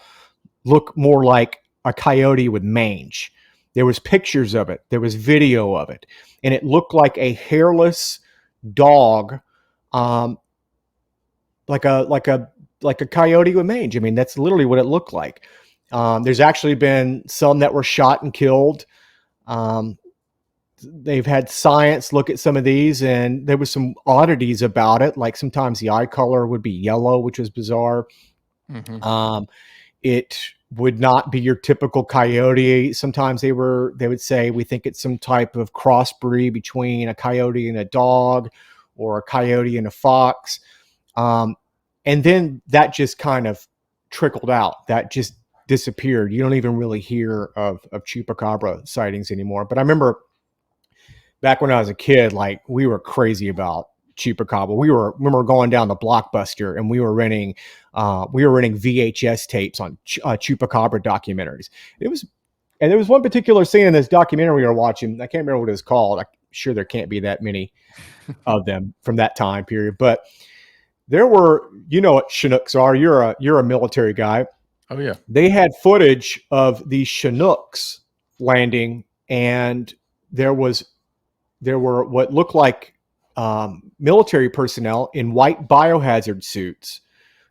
A: looked more like a coyote with mange. There was pictures of it, there was video of it, and it looked like a hairless dog, um, like a coyote with mange. I mean, that's literally what it looked like. There's actually been some that were shot and killed. Um, they've had science look at some of these, and there was some oddities about it. Like sometimes the eye color would be yellow, which was bizarre.
B: Mm-hmm.
A: It would not be your typical coyote. Sometimes they would say, we think it's some type of crossbreed between a coyote and a dog, or a coyote and a fox. And then that just kind of trickled out. That just disappeared. You don't even really hear of chupacabra sightings anymore. But I remember back when I was a kid, like we were crazy about chupacabra. Remember going down the Blockbuster, and we were renting VHS tapes on chupacabra documentaries. And there was one particular scene in this documentary we were watching. I can't remember what it was called. I'm sure there can't be that many of them from that time period, but there were, what Chinooks are. You're a military guy.
B: Oh yeah.
A: They had footage of these Chinooks landing, and there were what looked like military personnel in white biohazard suits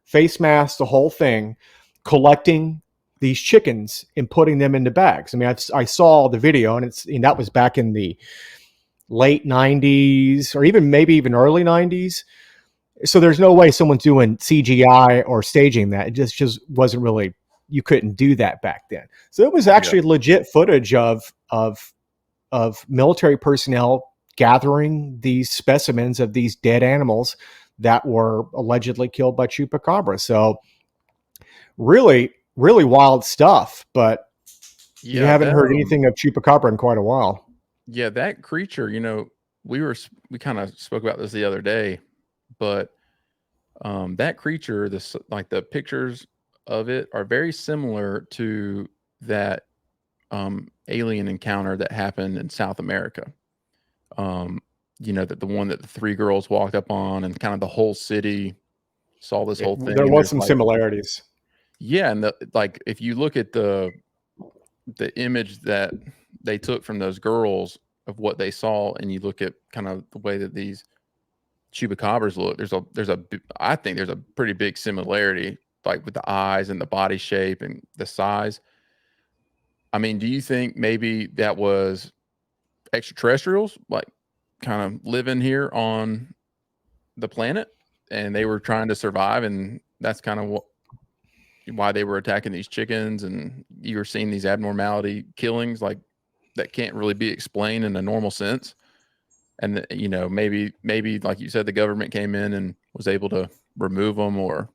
A: face mask, the whole thing, collecting these chickens and putting them into bags. I mean, I saw the video, and that was back in the late 90s or even maybe even early 90s. So there's no way someone's doing CGI or staging that. It just wasn't really, you couldn't do that back then. So it was
B: Yeah.
A: actually legit footage of military personnel gathering these specimens of these dead animals that were allegedly killed by chupacabra. So really, really wild stuff. But you
B: Yeah,
A: haven't
B: that
A: heard anything of chupacabra in quite a while.
B: yeah, that creature, we kind of spoke about this the other day, but that creature, this like the pictures of it are very similar to that alien encounter that happened in South America. Um, that the one that the three girls walked up on, and kind of the whole city saw this whole
A: There
B: thing. And
A: was
B: there's
A: some
B: like,
A: similarities.
B: yeah, and like if you look at the image that they took from those girls of what they saw, and you look at kind of the way that these chupacabras look, I think there's a pretty big similarity, like with the eyes and the body shape and the size. I mean, do you think maybe that was extraterrestrials, like kind of living here on the planet, and they were trying to survive, and that's kind of why they were attacking these chickens, and you were seeing these abnormality killings like that can't really be explained in a normal sense. And maybe like you said, the government came in and was able to remove them or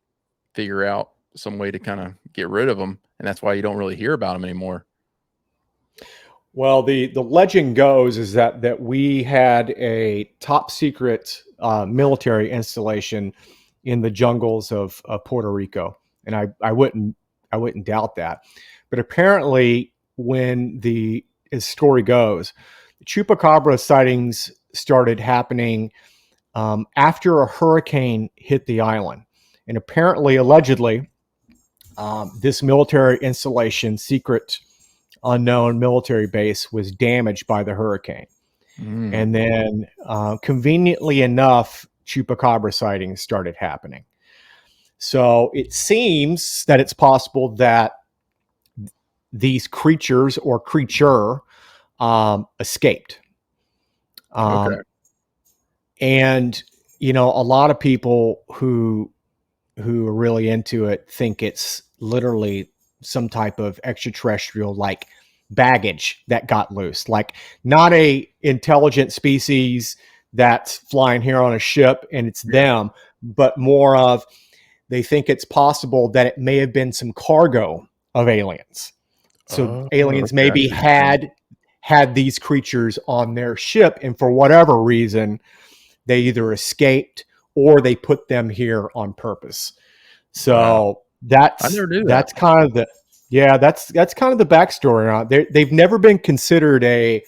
B: figure out some way to kind of get rid of them, and that's why you don't really hear about them anymore.
A: Well, the legend goes is that we had a top secret military installation in the jungles of Puerto Rico, and I wouldn't doubt that. But apparently, when the as story goes, chupacabra sightings started happening after a hurricane hit the island, and apparently, allegedly, this military installation, secret unknown military base, was damaged by the hurricane.
B: Mm,
A: And then, conveniently enough, chupacabra sightings started happening. So it seems that it's possible that these creatures or creature escaped.
B: okay.
A: Um, and a lot of people who are really into it think it's literally some type of extraterrestrial like baggage that got loose, like not a intelligent species that's flying here on a ship and it's
B: Yeah.
A: them, but more of, they think it's possible that it may have been some cargo of aliens. So
B: Oh,
A: aliens
B: okay. I see
A: maybe
B: what you're saying.
A: had these creatures on their ship, and for whatever reason they either escaped or they put them here on purpose.
B: Wow.
A: So
B: I never knew that.
A: that's kind of the, yeah, that's kind of the backstory on it. They've never been considered a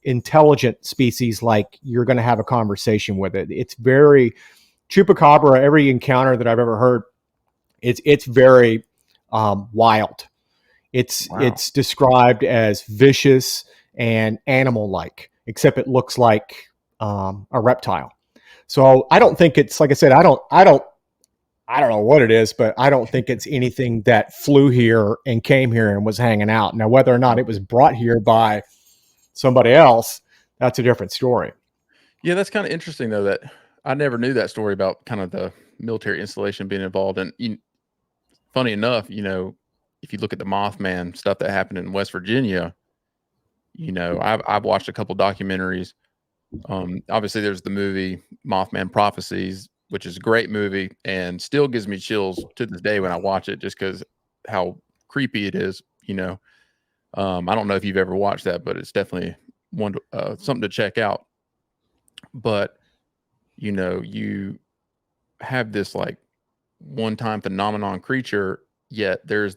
A: intelligent species like you're going to have a conversation with it. It's very chupacabra. Every encounter that I've ever heard, it's very wild.
B: Wow.
A: It's described as vicious and animal like, except it looks like a reptile. So I don't think it's, like I said, I don't know what it is, but I don't think it's anything that flew here and came here and was hanging out. Now, whether or not it was brought here by somebody else, that's a different story.
B: Yeah, that's kind of interesting though. That I never knew that story about kind of the military installation being involved. And funny enough, if you look at the Mothman stuff that happened in West Virginia, I've watched a couple documentaries. Obviously, there's the movie Mothman Prophecies, which is a great movie and still gives me chills to this day when I watch it, just because how creepy it is. I don't know if you've ever watched that, but it's definitely something to check out. But you have this like one-time phenomenon creature, yet there are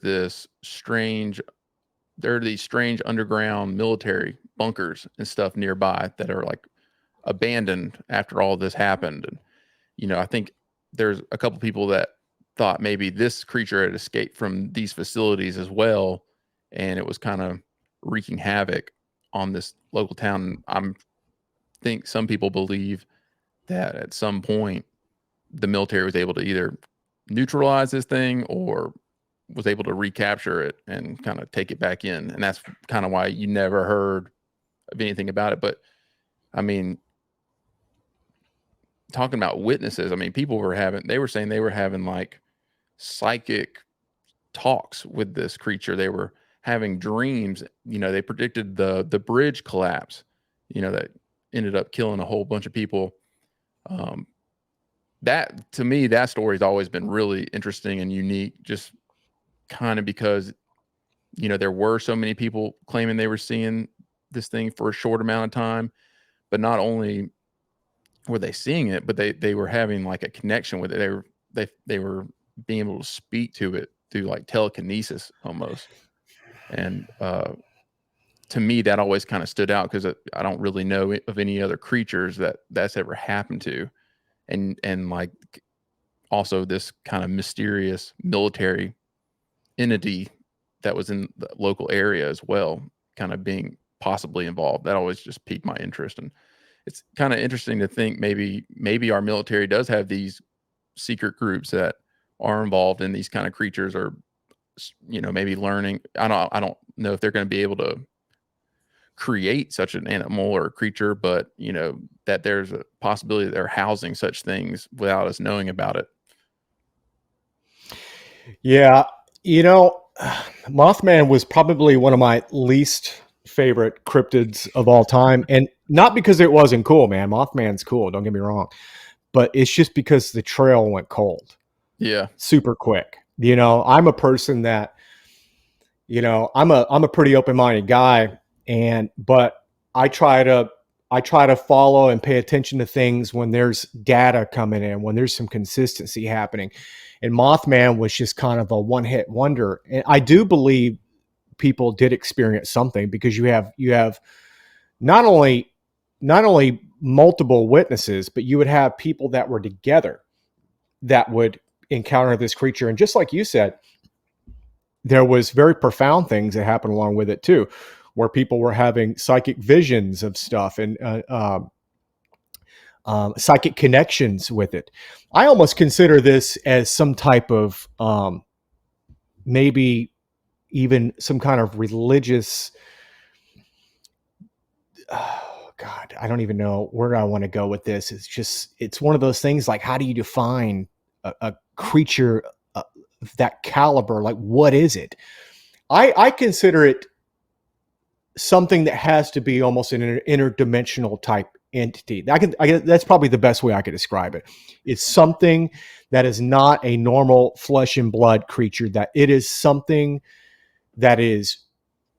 B: these strange underground military bunkers and stuff nearby that are like abandoned after all this happened. And I think there's a couple people that thought maybe this creature had escaped from these facilities as well, and it was kind of wreaking havoc on this local town. I'm think some people believe that at some point, the military was able to either neutralize this thing or was able to recapture it and kind of take it back in. And that's kind of why you never heard of anything about it. But I mean, talking about witnesses, I mean, they were saying they were having like psychic talks with this creature. They were having dreams. They predicted the bridge collapse, that ended up killing a whole bunch of people. That to me, that story's always been really interesting and unique, just kind of because there were so many people claiming they were seeing this thing for a short amount of time, but not only were they seeing it, but they were having like a connection with it. They were being able to speak to it through like telekinesis almost. And to me, that always kind of stood out because I don't really know of any other creatures that's ever happened to. And like also this kind of mysterious military entity that was in the local area as well, kind of being possibly involved. That always just piqued my interest. And it's kind of interesting to think maybe our military does have these secret groups that are involved in these kind of creatures, or maybe learning. I don't know if they're going to be able to create such an animal or creature, but that there's a possibility that they're housing such things without us knowing about it.
A: Yeah, Mothman was probably one of my least favorite cryptids of all time, and not because it wasn't cool, man. Mothman's cool, don't get me wrong, but it's just because the trail went cold
B: Yeah.
A: super quick. I'm a person that, I'm a pretty open-minded guy, but I try to follow and pay attention to things when there's data coming in, when there's some consistency happening. And Mothman was just kind of a one-hit wonder. And I do believe people did experience something, because you have not only multiple witnesses, but you would have people that were together that would encounter this creature. And just like you said, there was very profound things that happened along with it too, where people were having psychic visions of stuff, and psychic connections with it. I almost consider this as some type of maybe even some kind of religious. Oh God, I don't even know where I want to go with this. It's one of those things like, how do you define a creature of that caliber? Like, what is it? I consider it something that has to be almost an interdimensional type entity. That's probably the best way I could describe it. It's something that is not a normal flesh and blood creature, that it is something that is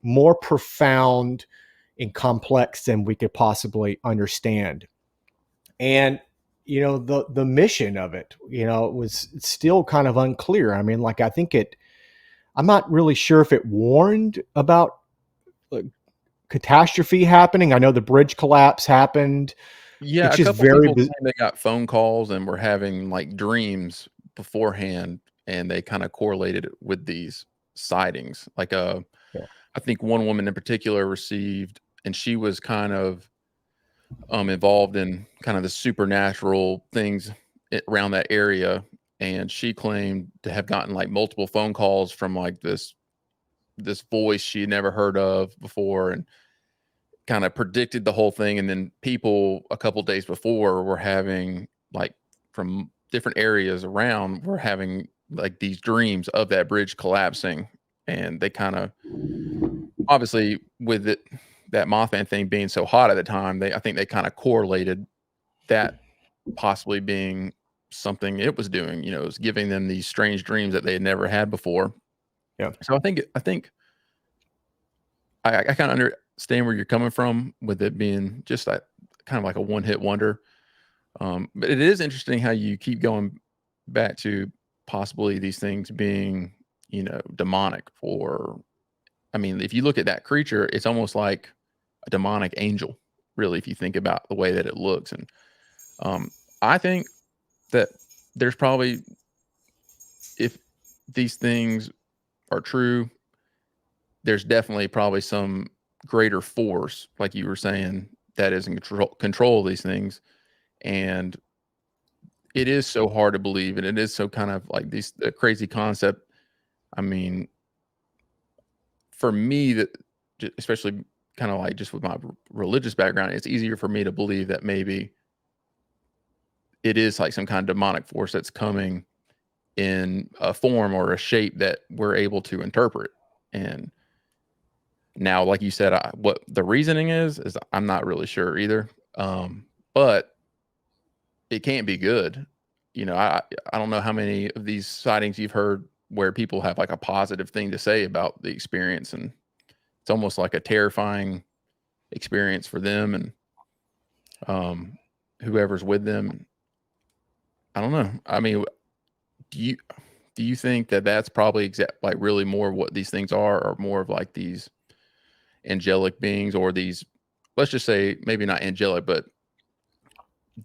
A: more profound and complex than we could possibly understand. And the mission of it, was still kind of unclear. I mean, like, I'm not really sure if it warned about catastrophe happening. I know the bridge collapse happened.
B: Yeah,
A: It's
B: a
A: just
B: couple
A: very
B: people claim they got phone calls and were having like dreams beforehand, and they kind of correlated it with these sightings. Like
A: yeah,
B: I think one woman in particular received, and she was kind of involved in kind of the supernatural things around that area, and she claimed to have gotten like multiple phone calls from like this voice she had never heard of before, and kind of predicted the whole thing. And then people a couple days before were having like from different areas around were having like these dreams of that bridge collapsing. And they kind of obviously with it, that Mothman thing being so hot at the time, I think they kind of correlated that possibly being something it was doing. It was giving them these strange dreams that they had never had before.
A: yeah,
B: So I think I kind of understand where you're coming from with it being just that kind of like a one hit wonder. But it is interesting how you keep going back to possibly these things being, demonic. Or, I mean, if you look at that creature, it's almost like a demonic angel, really, if you think about the way that it looks. And um, I think that there's probably, if these things are true, there's definitely probably some greater force, like you were saying, that is in control of these things. And it is so hard to believe, and it is so kind of like these the crazy concept. I mean, for me, that especially kind of like just with my religious background, it's easier for me to believe that maybe it is like some kind of demonic force that's coming in a form or a shape that we're able to interpret. And now, like you said, what the reasoning is I'm not really sure either. But it can't be good. You know, I don't know how many of these sightings you've heard where people have like a positive thing to say about the experience, and it's almost like a terrifying experience for them and um, whoever's with them. I don't know. I mean, do you do you think that that's probably like really more of what these things are, or more of like these angelic beings, or these, let's just say maybe not angelic, but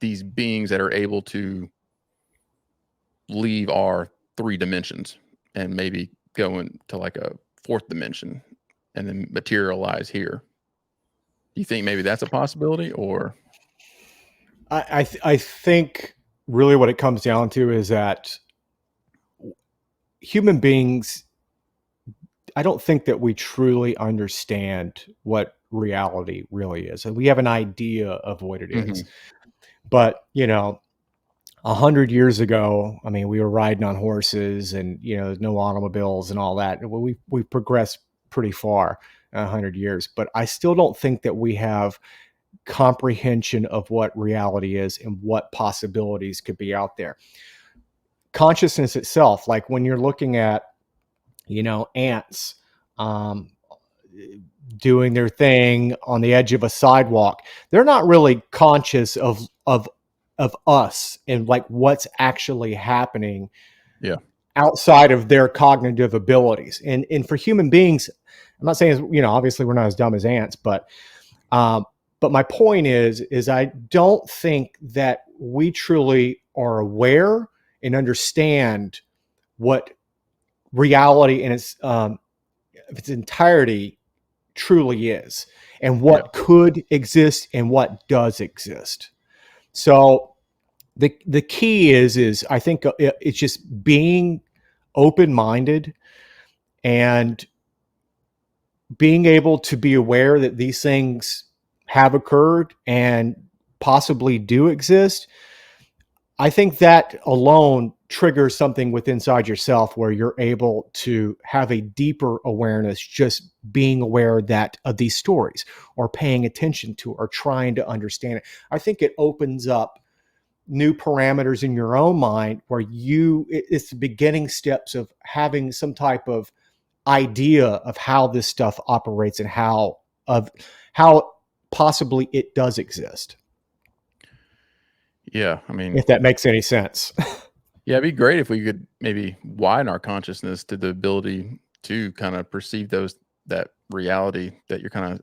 B: these beings that are able to leave our three dimensions and maybe go into like a fourth dimension and then materialize here? Do you think maybe that's a possibility, or?
A: I think really what it comes down to is that human beings, I don't think that we truly understand what reality really is. And we have an idea of what it is.
B: Mhm.
A: But, 100 years ago, I mean, we were riding on horses and, there's no automobiles and all that. Well, we've progressed pretty far in 100 years, but I still don't think that we have comprehension of what reality is and what possibilities could be out there. Consciousness itself, like when you're looking at, ants, um, doing their thing on the edge of a sidewalk, they're not really conscious of us and like what's actually happening
B: Yeah.
A: outside of their cognitive abilities. And for human beings, I'm not saying, obviously we're not as dumb as ants, um, but my point is I don't think that we truly are aware and understand what reality in its entirety truly is, and
B: Yeah.
A: what could exist and what does exist. So the key is I think it's just being open minded and being able to be aware that these things have occurred and possibly do exist. I think that alone triggers something within inside yourself where you're able to have a deeper awareness, just being aware that of these stories or paying attention to or trying to understand it. I think it opens up new parameters in your own mind where it's the beginning steps of having some type of idea of how this stuff operates and how possibly it does exist,
B: Yeah. I mean,
A: if that makes any sense.
B: yeah, it'd be great if we could maybe widen our consciousness to the ability to kind of perceive that reality that you're kind of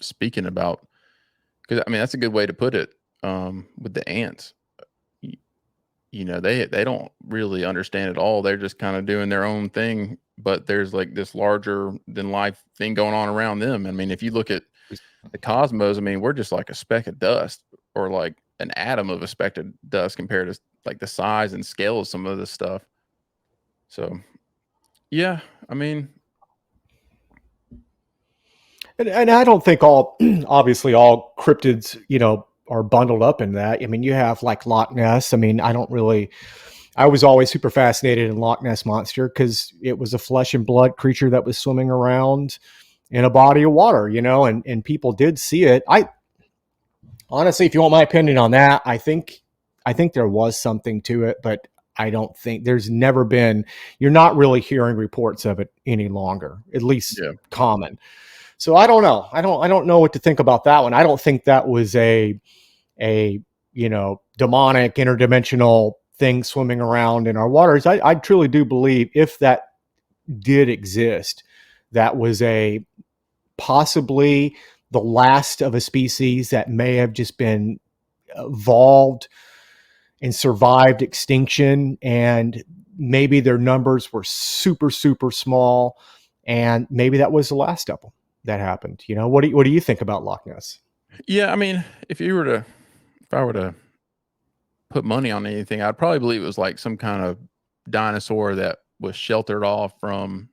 B: speaking about. Because I mean, that's a good way to put it. With the ants, y- they don't really understand at all. They're just kind of doing their own thing, but there's like this larger than life thing going on around them. I mean, if you look at the cosmos, I mean, we're just like a speck of dust, or like an atom of a speck of dust compared to like the size and scale of some of this stuff. So yeah, I mean,
A: And I don't think all, obviously, all cryptids, are bundled up in that. I mean, you have like Loch Ness. I mean, I was always super fascinated in Loch Ness Monster because it was a flesh and blood creature that was swimming around in a body of water, and people did see it. I honestly, if you want my opinion on that, I think there was something to it, but I don't think there's never been, you're not really hearing reports of it any longer, at least
B: yeah,
A: common. So I don't know. I don't know what to think about that one. I don't think that was a demonic interdimensional thing swimming around in our waters. I truly do believe if that did exist, that was a possibly the last of a species that may have just been evolved and survived extinction, and maybe their numbers were super super small, and maybe that was the last of them that happened. What do you think about Loch Ness?
B: yeah. I mean, if I were to put money on anything, I'd probably believe it was like some kind of dinosaur that was sheltered off from,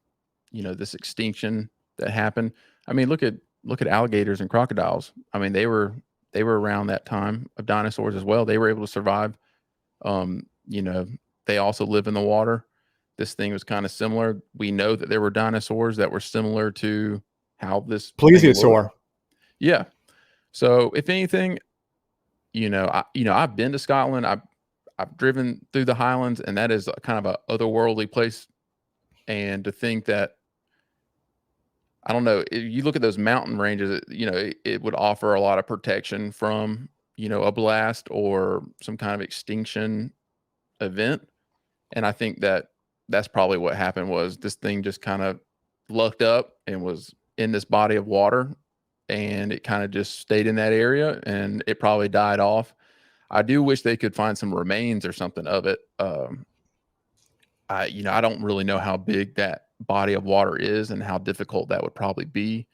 B: this extinction that happened. I mean, look at alligators and crocodiles. I mean, they were around that time of dinosaurs as well. They were able to survive. Um, you know, they also live in the water. This thing was kind of similar. We know that there were dinosaurs that were similar to how this thing looked.
A: Plesiosaur.
B: Yeah. So if anything, I've been to Scotland. I've driven through the Highlands, and that is a kind of a otherworldly place. And to think that, I don't know, you look at those mountain ranges, it would offer a lot of protection from, a blast or some kind of extinction event. And I think that that's probably what happened, was this thing just kind of lucked up and was in this body of water, and it kind of just stayed in that area, and it probably died off. I do wish they could find some remains or something of it. I don't really know how big that body of water is and how difficult that would probably be.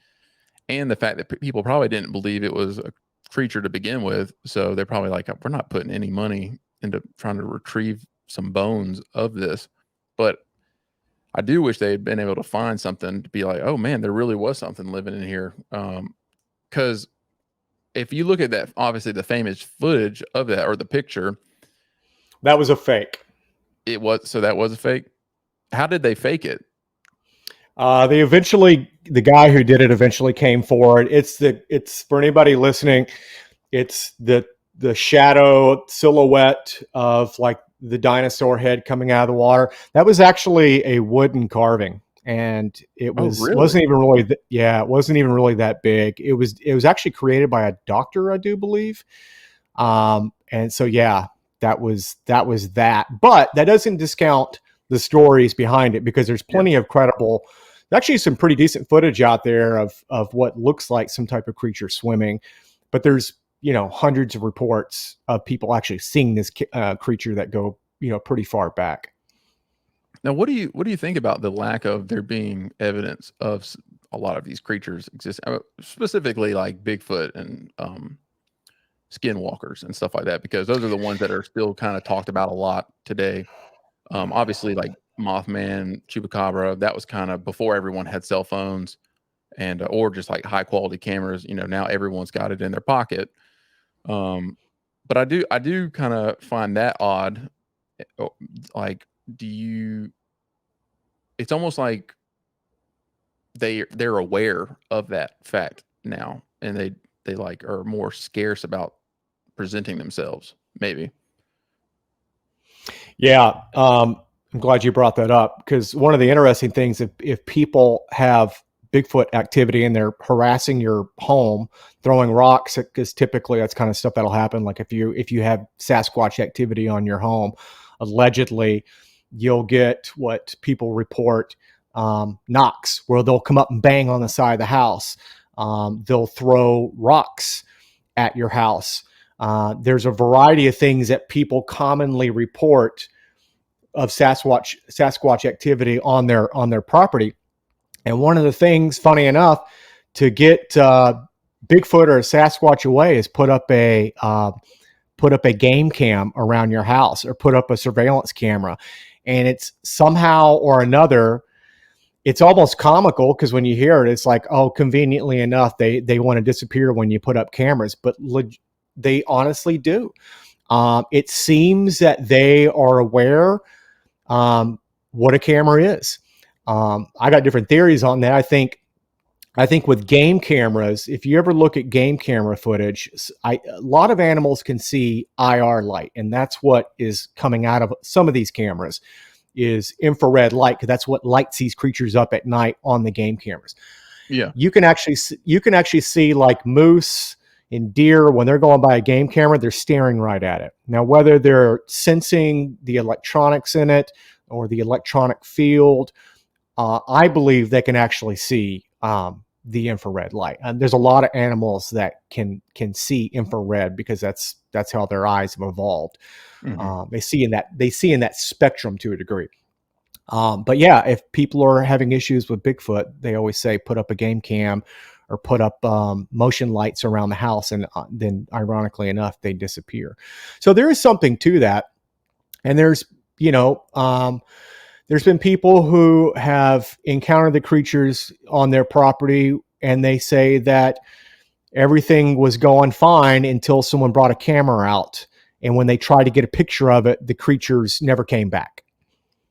B: And the fact that people probably didn't believe it was a creature to begin with. So they're probably like, we're not putting any money into trying to retrieve some bones of this. But I do wish they had been able to find something to be like, oh man, there really was something living in here. Because if you look at that, obviously the famous footage of that, or the picture,
A: That was a fake.
B: that was a fake. How did they fake it?
A: The guy who did it eventually came forward. It's for anybody listening. It's the shadow silhouette of like the dinosaur head coming out of the water. That was actually a wooden carving, and
B: Oh, really?
A: wasn't even really it wasn't even really that big. It was actually created by a doctor, I do believe. And so yeah, that was that. But that doesn't discount the stories behind it, because there's
B: Yeah.
A: plenty of credible, actually some pretty decent footage out there of what looks like some type of creature swimming. But there's hundreds of reports of people actually seeing this creature that go pretty far back.
B: Now, what do you think about the lack of there being evidence of a lot of these creatures exist, specifically like Bigfoot and skinwalkers and stuff like that? Because those are the ones that are still kind of talked about a lot today. Obviously, like Mothman, Chupacabra, that was kind of before everyone had cell phones and or just like high quality cameras. Now everyone's got it in their pocket. Um, but I do kind of find that odd. Like, do you? It's almost like they're aware of that fact now, and they like are more scarce about presenting themselves. Maybe.
A: Yeah, I'm glad you brought that up, because one of the interesting things, if people have Bigfoot activity and they're harassing your home, throwing rocks, because typically that's kind of stuff that'll happen. Like if you have Sasquatch activity on your home, allegedly, you'll get what people report, knocks, where they'll come up and bang on the side of the house. They'll throw rocks at your house. There's a variety of things that people commonly report of Sasquatch activity on their property. And one of the things, funny enough, to get Bigfoot or Sasquatch away is put up a game cam around your house, or put up a surveillance camera. And it's somehow or another, it's almost comical, because when you hear it, it's like, oh, conveniently enough, they want to disappear when you put up cameras, but they honestly do. It seems that they are aware what a camera is. I got different theories on that. I think with game cameras, if you ever look at game camera footage, a lot of animals can see IR light, and that's what is coming out of some of these cameras is infrared light, because that's what lights these creatures up at night on the game cameras.
B: Yeah.
A: You can actually see like moose and deer, when they're going by a game camera, they're staring right at it. Now, whether they're sensing the electronics in it or the electronic field, I believe they can actually see the infrared light. And there's a lot of animals that can see infrared, because that's how their eyes have evolved.
B: Hmm.
A: They see in that spectrum to a degree. But yeah, if people are having issues with Bigfoot, they always say put up a game cam, or put up motion lights around the house, and then ironically enough, they disappear. So there is something to that. And you know, there's been people who have encountered the creatures on their property, and they say that everything was going fine until someone brought a camera out. And when they tried to get a picture of it, the creatures never came back.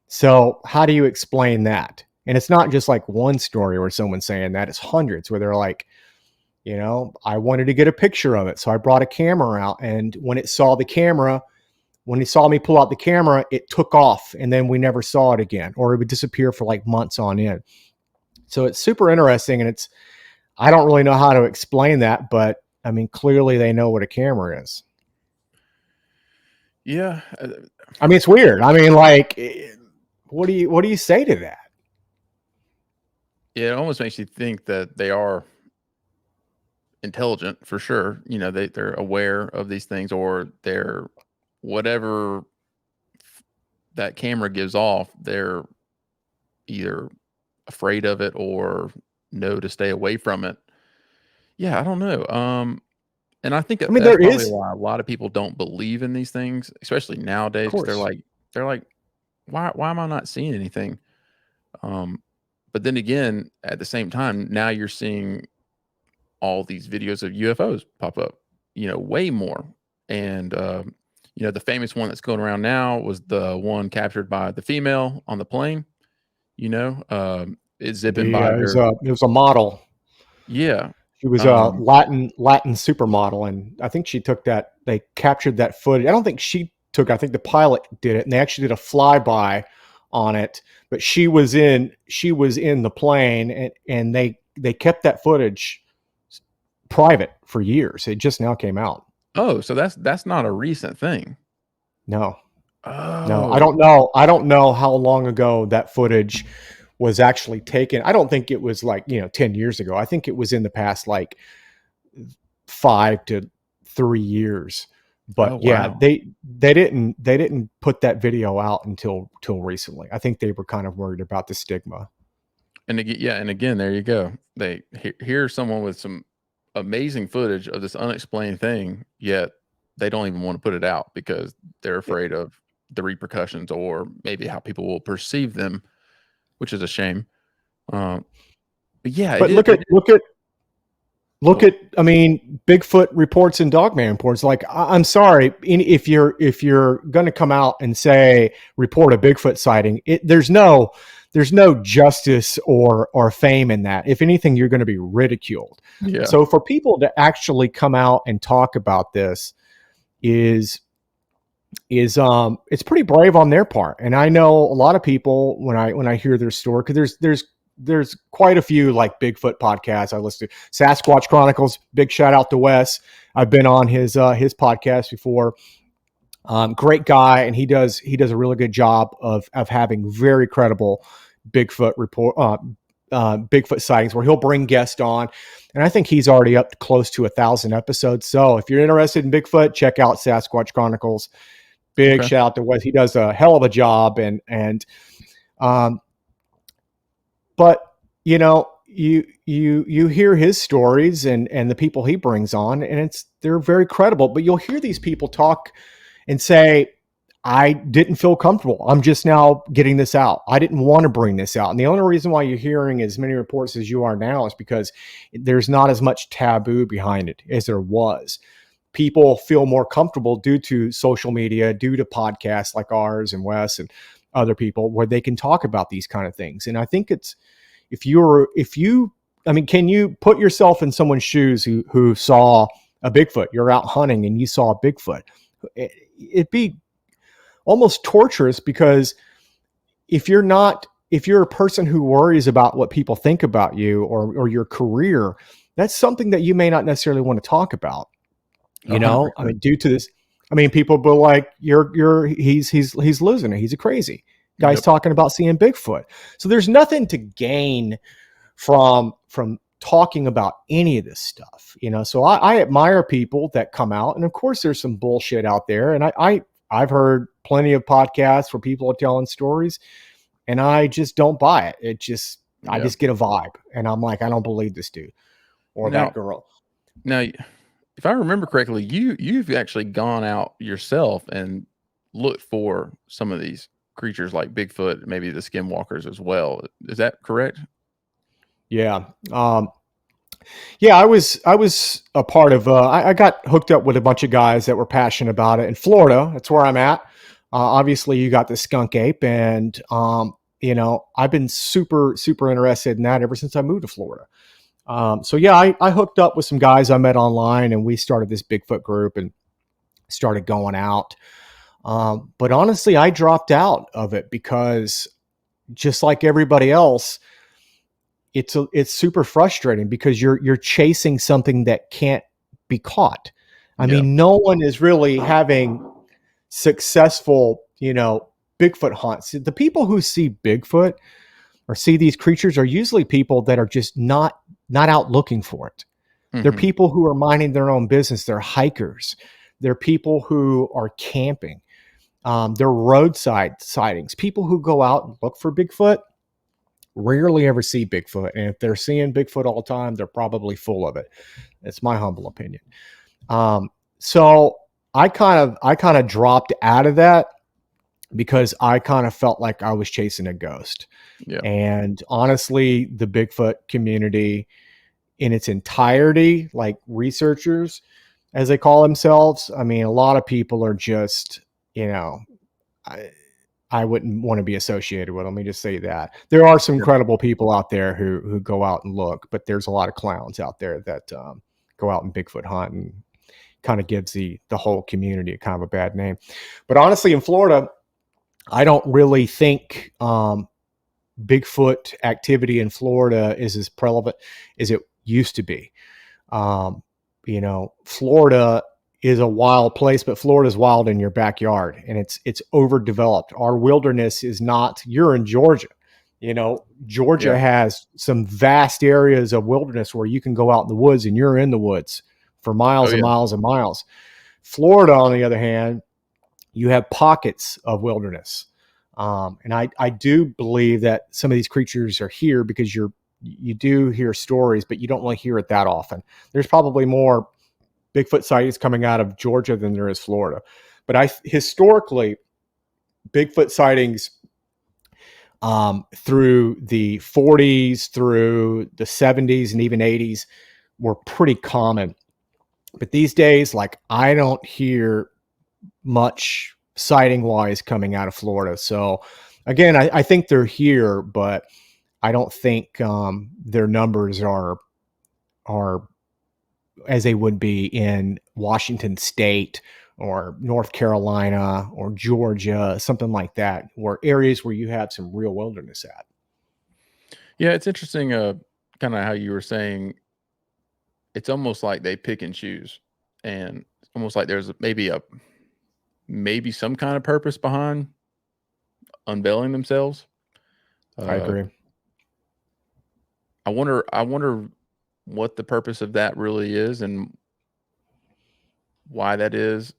A: So how do you explain that? And it's not just like one story where someone's saying that, it's hundreds where they're like, you know, I wanted to get a picture of it. So I brought a camera out. And when it saw the camera, when he saw me pull out the camera, it took off and then we never saw it again, or it would disappear for like months on end. So it's super interesting. And I don't really know how to explain that, but I mean, clearly they know what a camera is.
B: Yeah.
A: I mean, it's weird. I mean, like, what do you say to that?
B: Yeah, it almost makes you think that they are intelligent for sure. You know, they're aware of these things, or they're whatever that camera gives off, they're either afraid of it or know to stay away from it. Yeah, I don't know. And I think
A: I mean,
B: that's
A: there
B: probably
A: is,
B: why a lot of people don't believe in these things, especially
A: of
B: nowadays, because
A: course.
B: they're like, why am I not seeing anything? Um, but then again, at the same time, now you're seeing all these videos of UFOs pop up, you know, way more. And you know, the famous one that's going around now was the one captured by the female on the plane. You know, it's zipping by their
A: It was a model.
B: yeah.
A: She was a
B: Um,
A: Latin supermodel, and I think she took that. They captured that footage. I don't think she took. I think the pilot did it, and they actually did a flyby on it. But she was in the plane, and they kept that footage private for years. It just now came out.
B: oh, so that's not a recent thing.
A: No, no, I
B: Oh,
A: don't know. I don't know how long ago that footage was actually taken. I don't think it was like, 10 years ago. I think it was in the past like 5 to 3 years.
B: oh
A: But yeah,
B: wow.
A: they didn't put that video out until recently. I think they were kind of worried about the stigma.
B: And again, yeah, and again, there you go. Here's someone with some amazing footage of this unexplained thing, yet they don't even want to put it out because they're afraid of the repercussions or maybe how people will perceive them, which is a shame. Um, but yeah,
A: But
B: it is.
A: look
B: Oh,
A: at I mean, Bigfoot reports and Dogman reports. Like, I'm sorry, if you're going to come out and say report a Bigfoot sighting, there's no justice or fame in that. If anything, you're going to be ridiculed.
B: yeah,
A: So for people to actually come out and talk about this is it's pretty brave on their part. And I know a lot of people when I hear their story, because there's quite a few like Bigfoot podcasts I listen to. Sasquatch Chronicles, big shout out to Wes. I've been on his podcast before. Great guy, and he does a really good job of having very credible Bigfoot sightings where he'll bring guests on, and I think he's already up to close to 1,000 episodes. So if you're interested in Bigfoot, check out Sasquatch Chronicles. Big
B: okay,
A: shout out to Wes. He does a hell of a job, um, but you hear his stories and the people he brings on, and they're very credible. But you'll hear these people talk and say, I didn't feel comfortable. I'm just now getting this out. I didn't want to bring this out. And the only reason why you're hearing as many reports as you are now is because there's not as much taboo behind it as there was. People feel more comfortable due to social media, due to podcasts like ours and Wes and other people, where they can talk about these kind of things. And I think it's if you I mean, can you put yourself in someone's shoes who saw a Bigfoot? You're out hunting and you saw a Bigfoot. It'd be almost torturous, because if you're a person who worries about what people think about you or your career, that's something that you may not necessarily want to talk about.
B: a hundred
A: I mean,
B: percent.
A: due to this, I mean, people will like, he's losing it. He's a crazy guy's
B: Yep.
A: talking about seeing Bigfoot. So there's nothing to gain from talking about any of this stuff. So I admire people that come out, and of course there's some bullshit out there. And I've heard plenty of podcasts where people are telling stories, and I just don't buy it. I
B: Yeah.
A: just get a vibe, and I'm like, I don't believe this dude. or that
B: Now,
A: girl.
B: now, if I remember correctly, you've actually gone out yourself and looked for some of these creatures like Bigfoot, maybe the skinwalkers as well. Is that correct?
A: Yeah. Yeah, I was a part of. I got hooked up with a bunch of guys that were passionate about it in Florida. That's where I'm at. Obviously, you got the skunk ape, and I've been super interested in that ever since I moved to Florida. So yeah, I hooked up with some guys I met online, and we started this Bigfoot group and started going out. But honestly, I dropped out of it because just like everybody else, it's super frustrating because you're chasing something that can't be caught. I
B: Yeah.
A: mean, no one is really having successful, Bigfoot hunts. The people who see Bigfoot or see these creatures are usually people that are just not out looking for it. They're
B: Hmm.
A: people who are minding their own business. They're hikers. They're people who are camping. They're roadside sightings. People who go out and look for Bigfoot rarely ever see Bigfoot. And if they're seeing Bigfoot all the time, they're probably full of it. It's my humble opinion. So I kind of dropped out of that because I kind of felt like I was chasing a ghost.
B: Yeah.
A: And honestly, the Bigfoot community in its entirety, like researchers, as they call themselves, I mean, a lot of people are just, you know, I, I wouldn't want to be associated with them. Let me just say that there are some
B: Yeah.
A: credible people out there who go out and look, but there's a lot of clowns out there that go out and Bigfoot hunt and kind of gives the whole community a kind of a bad name. But honestly, in Florida, I don't really think Bigfoot activity in Florida is as prevalent as it used to be. Um, Florida is a wild place, but Florida's wild in your backyard, and it's overdeveloped. Our wilderness is not. You're in Georgia. Georgia
B: Yeah.
A: has some vast areas of wilderness where you can go out in the woods, and you're in the woods for
B: Oh
A: miles and
B: yeah.
A: miles and miles. Florida, on the other hand, you have pockets of wilderness. And I do believe that some of these creatures are here because you do hear stories, but you don't really hear it that often. There's probably more Bigfoot sightings coming out of Georgia than there is Florida. But historically, Bigfoot sightings through the 40s, through the 70s, and even 80s were pretty common. But these days, like, I don't hear much sighting wise coming out of Florida. So again, I think they're here, but I don't think their numbers are as they would be in Washington State or North Carolina or Georgia, something like that, where areas where you have some real wilderness at.
B: Yeah. It's interesting. Kind of how you were saying. It's almost like they pick and choose, and it's almost like there's maybe some kind of purpose behind unveiling themselves.
A: I
B: Uh,
A: agree.
B: I wonder what the purpose of that really is and why that is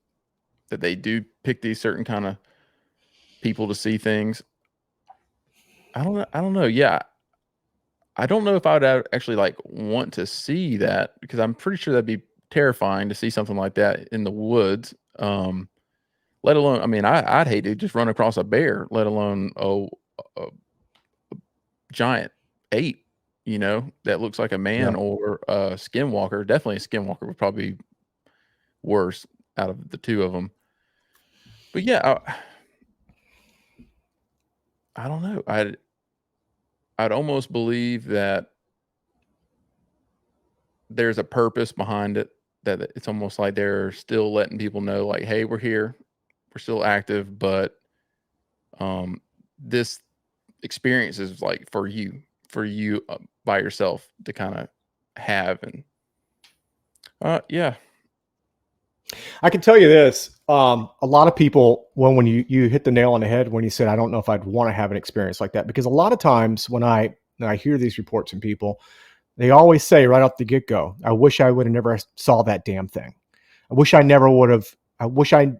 B: that they do pick these certain kind of people to see things. I don't know. Yeah, I don't know if I would actually like want to see that because I'm pretty sure that'd be terrifying to see something like that in the woods. Let alone, I mean, I'd hate to just run across a bear, let alone a giant ape, that looks like a man
A: Yeah.
B: or a skinwalker. Definitely a skinwalker would probably be worse out of the two of them. But yeah, I don't know. I'd almost believe that there's a purpose behind it. That it's almost like they're still letting people know, like, hey, we're here, we're still active, but um, this experience is like for you by yourself to kind of have and yeah.
A: I can tell you this. A lot of people, when you hit the nail on the head when you said, I don't know if I'd want to have an experience like that, because a lot of times when I hear these reports from people, they always say right off the get go, I wish I would have never saw that damn thing. I wish I never would have. I wish I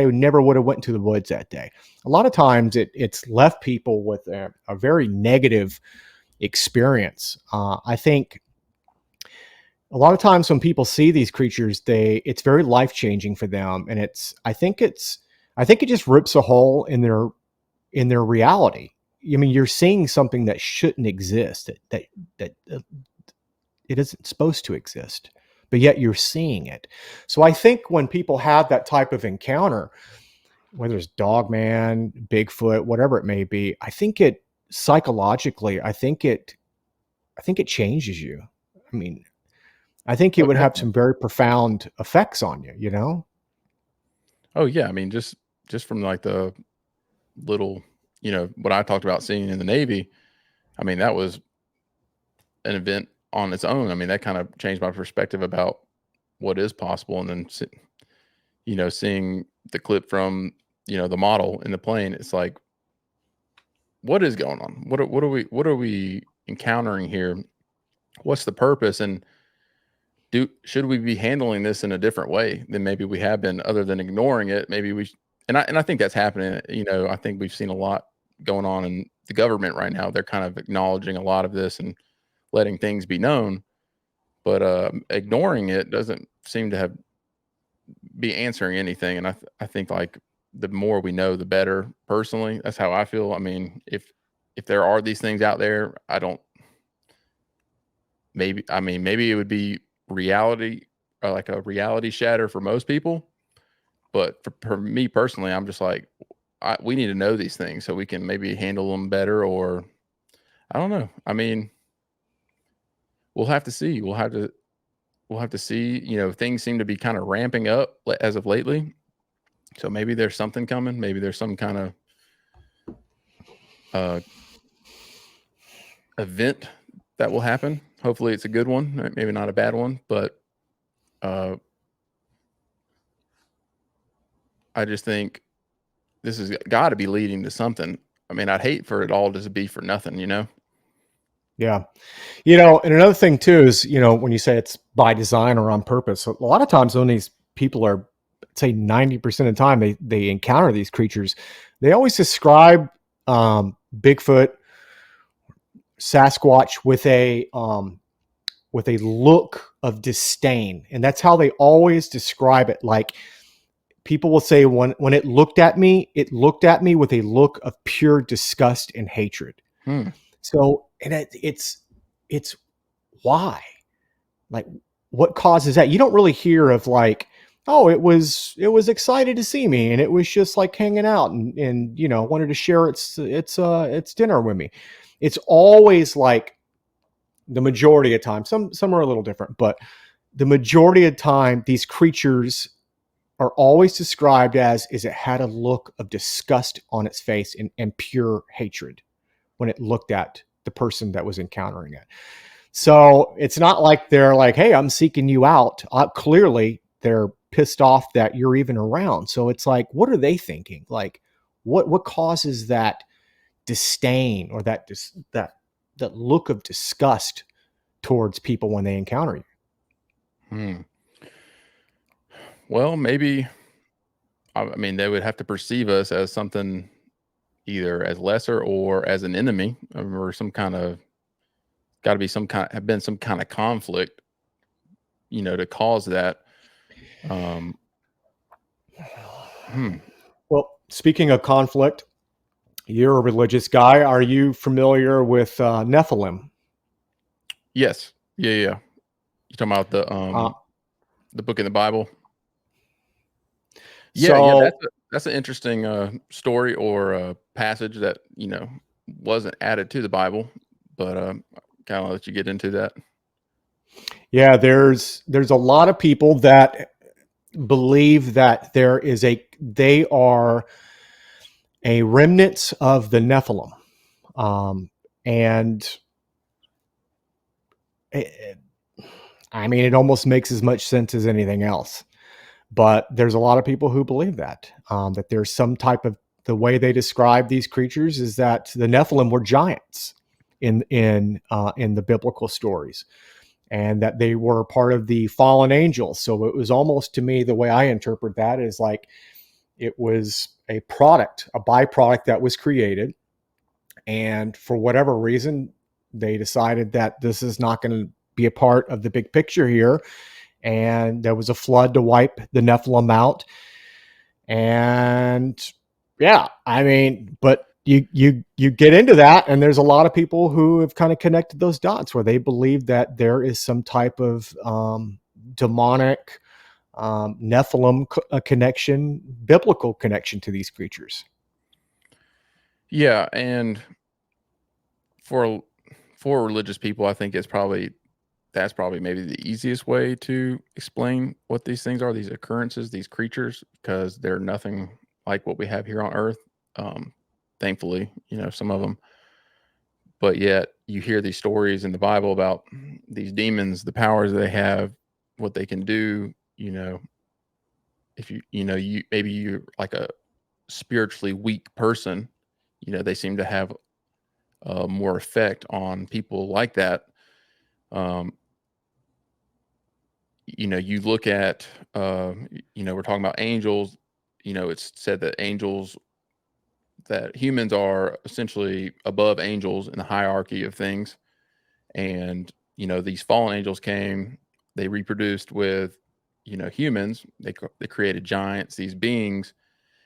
A: never would have went into the woods that day. A lot of times it's left people with a very negative experience. I think a lot of times when people see these creatures, it's very life changing for them, and I think it just rips a hole in their reality. I mean, you're seeing something that shouldn't exist, that it isn't supposed to exist, but yet you're seeing it. So I think when people have that type of encounter, whether it's Dogman, Bigfoot, whatever it may be, I think it psychologically, I think it changes you. I mean, I think it
B: Oh,
A: would have
B: definitely.
A: some very profound effects on you, you know?
B: Oh yeah, I mean, just from like the little, what I talked about seeing in the Navy. I mean, that was an event on its own. I mean, that kind of changed my perspective about what is possible, and then seeing the clip from the model in the plane. It's like, what is going on? What are we encountering here? What's the purpose? And do should we be handling this in a different way than maybe we have been, other than ignoring it? Maybe and I think that's happening. I think we've seen a lot going on in the government right now. They're kind of acknowledging a lot of this and letting things be known, but ignoring it doesn't seem to have be answering anything. And I think like the more we know, the better. Personally, that's how I feel. I mean, if there are these things out there, I don't. Maybe it would be reality, like a reality shatter for most people. But for me personally, I'm just like, we need to know these things so we can maybe handle them better, or I don't know. I mean, we'll have to see. We'll have to see. Things seem to be kind of ramping up as of lately. So maybe there's something coming. Maybe there's some kind of uh, event that will happen. Hopefully, it's a good one. Maybe not a bad one, but uh, I just think this has got to be leading to something. I mean, I'd hate for it all to be for nothing.
A: Yeah. And another thing too is, when you say it's by design or on purpose, a lot of times when these people are, say 90% of the time they encounter these creatures, they always describe Bigfoot, Sasquatch with a look of disdain. And that's how they always describe it. Like people will say when it looked at me with a look of pure disgust and hatred.
B: Hmm.
A: So, and it's why? Like what causes that? You don't really hear of like, oh, it was excited to see me and it was just like hanging out and wanted to share its dinner with me. It's always like the majority of time. Some are a little different, but the majority of time these creatures are always described as is it had a look of disgust on its face and pure hatred when it looked at the person that was encountering it. So it's not like they're like, hey, I'm seeking you out. Clearly, they're pissed off that you're even around. So it's like, what are they thinking? Like, what causes that disdain or that look of disgust towards people when they encounter you?
B: Hmm. Well, maybe. I mean, they would have to perceive us as something, either as lesser or as an enemy, or some kind of got to be some kind have been some kind of conflict, to cause that. Um, hmm.
A: Well, speaking of conflict, you're a religious guy. Are you familiar with Nephilim?
B: Yes. Yeah. Yeah. You talking about
A: Uh,
B: the book in the Bible? Yeah. Yeah.
A: so
B: That's an interesting story or passage that wasn't added to the Bible, but kind of let you get into that.
A: yeah, there's a lot of people that believe that they are a remnant of the Nephilim, and it, I mean it almost makes as much sense as anything else. But there's a lot of people who believe that there's some type of the way they describe these creatures is that the Nephilim were giants in the biblical stories, and that they were part of the fallen angels. So it was almost to me the way I interpret that is like it was a byproduct that was created, and for whatever reason, they decided that this is not going to be a part of the big picture here. And there was a flood to wipe the Nephilim out. And yeah, I mean, but you get into that, and there's a lot of people who have kind of connected those dots where they believe that there is some type of demonic Nephilim connection, biblical connection to these creatures.
B: Yeah, and for religious people, I think that's probably maybe the easiest way to explain what these things are, these occurrences, these creatures, because they're nothing like what we have here on Earth. Um, Thankfully, some of them, but yet you hear these stories in the Bible about these demons, the powers they have, what they can do. If you maybe you're like a spiritually weak person, they seem to have more effect on people like that. Um, you look at, we're talking about angels. It's said that humans are essentially above angels in the hierarchy of things. And, these fallen angels came, they reproduced with, humans. They created giants, these beings.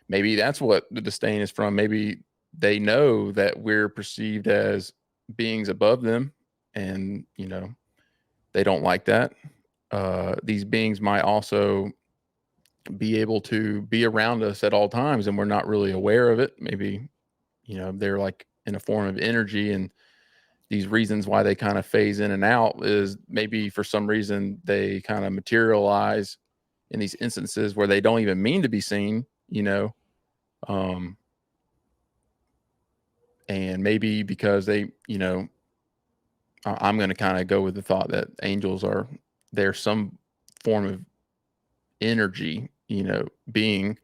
B: Maybe that's what the disdain is from. Maybe they know that we're perceived as beings above them, and, they don't like that. These beings might also be able to be around us at all times, and we're not really aware of it. Maybe, they're like in a form of energy, and these reasons why they kind of phase in and out is maybe for some reason they kind of materialize in these instances where they don't even mean to be seen, um, and maybe because I'm going to kind of go with the thought that angels are, they're some form of energy, being,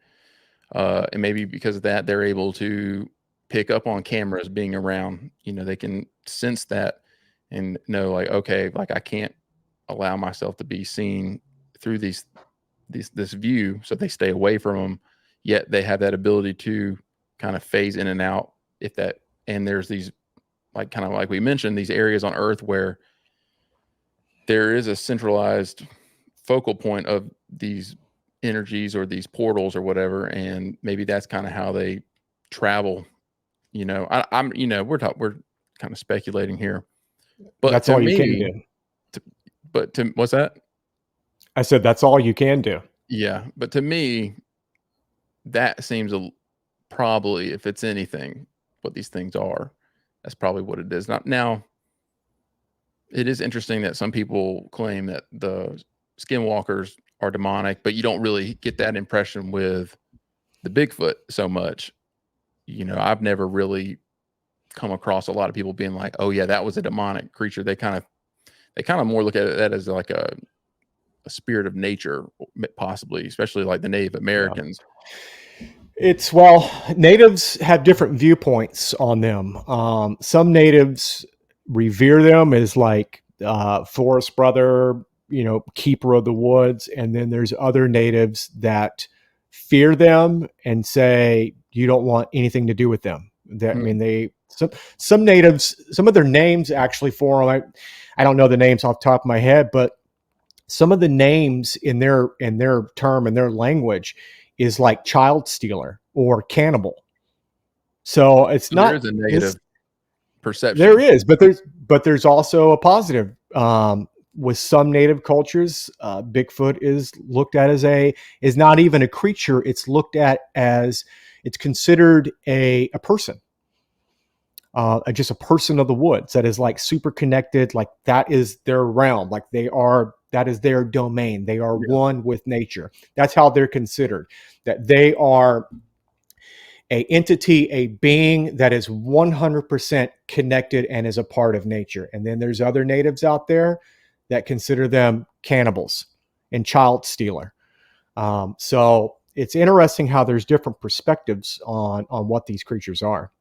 B: and maybe because of that, they're able to pick up on cameras being around, they can sense that and know, like, okay, like I can't allow myself to be seen through this view. So they stay away from them, yet they have that ability to kind of phase in and out if that, and there's these, like, kind of like we mentioned, these areas on Earth where there is a centralized focal point of these energies or these portals or whatever, and maybe that's kind of how they travel. We're kind of speculating here, but
A: That's
B: to
A: all you can
B: me,
A: do.
B: what's that?
A: I said that's all you can do.
B: Yeah, but to me, that seems probably, if it's anything, what these things are, that's probably what it is. Not now. It is interesting that some people claim that the skinwalkers are demonic, but you don't really get that impression with the Bigfoot so much. I've never really come across a lot of people being like, "Oh yeah, that was a demonic creature." They kind of more look at that as like a spirit of nature, possibly, especially like the Native
A: Yeah.
B: Americans.
A: It's well, natives have different viewpoints on them. Some natives revere them as like forest brother, keeper of the woods, and then there's other natives that fear them and say you don't want anything to do with them. That I
B: Hmm.
A: mean, some natives, some of their names actually for them. I don't know the names off the top of my head, but some of the names in their term in their language is like child stealer or cannibal. So it's
B: So there
A: not
B: is a
A: it's
B: negative
A: there
B: perception.
A: is, but there's also a positive. With some native cultures, Bigfoot is looked at as is not even a creature. It's looked at as it's considered a person, just a person of the woods that is like super connected. Like that is their realm. Like that is their domain. They are
B: Yeah.
A: one with nature. That's how they're considered. That they are a entity, a being that is 100% connected and is a part of nature. And then there's other natives out there that consider them cannibals and child stealer. So it's interesting how there's different perspectives on what these creatures are.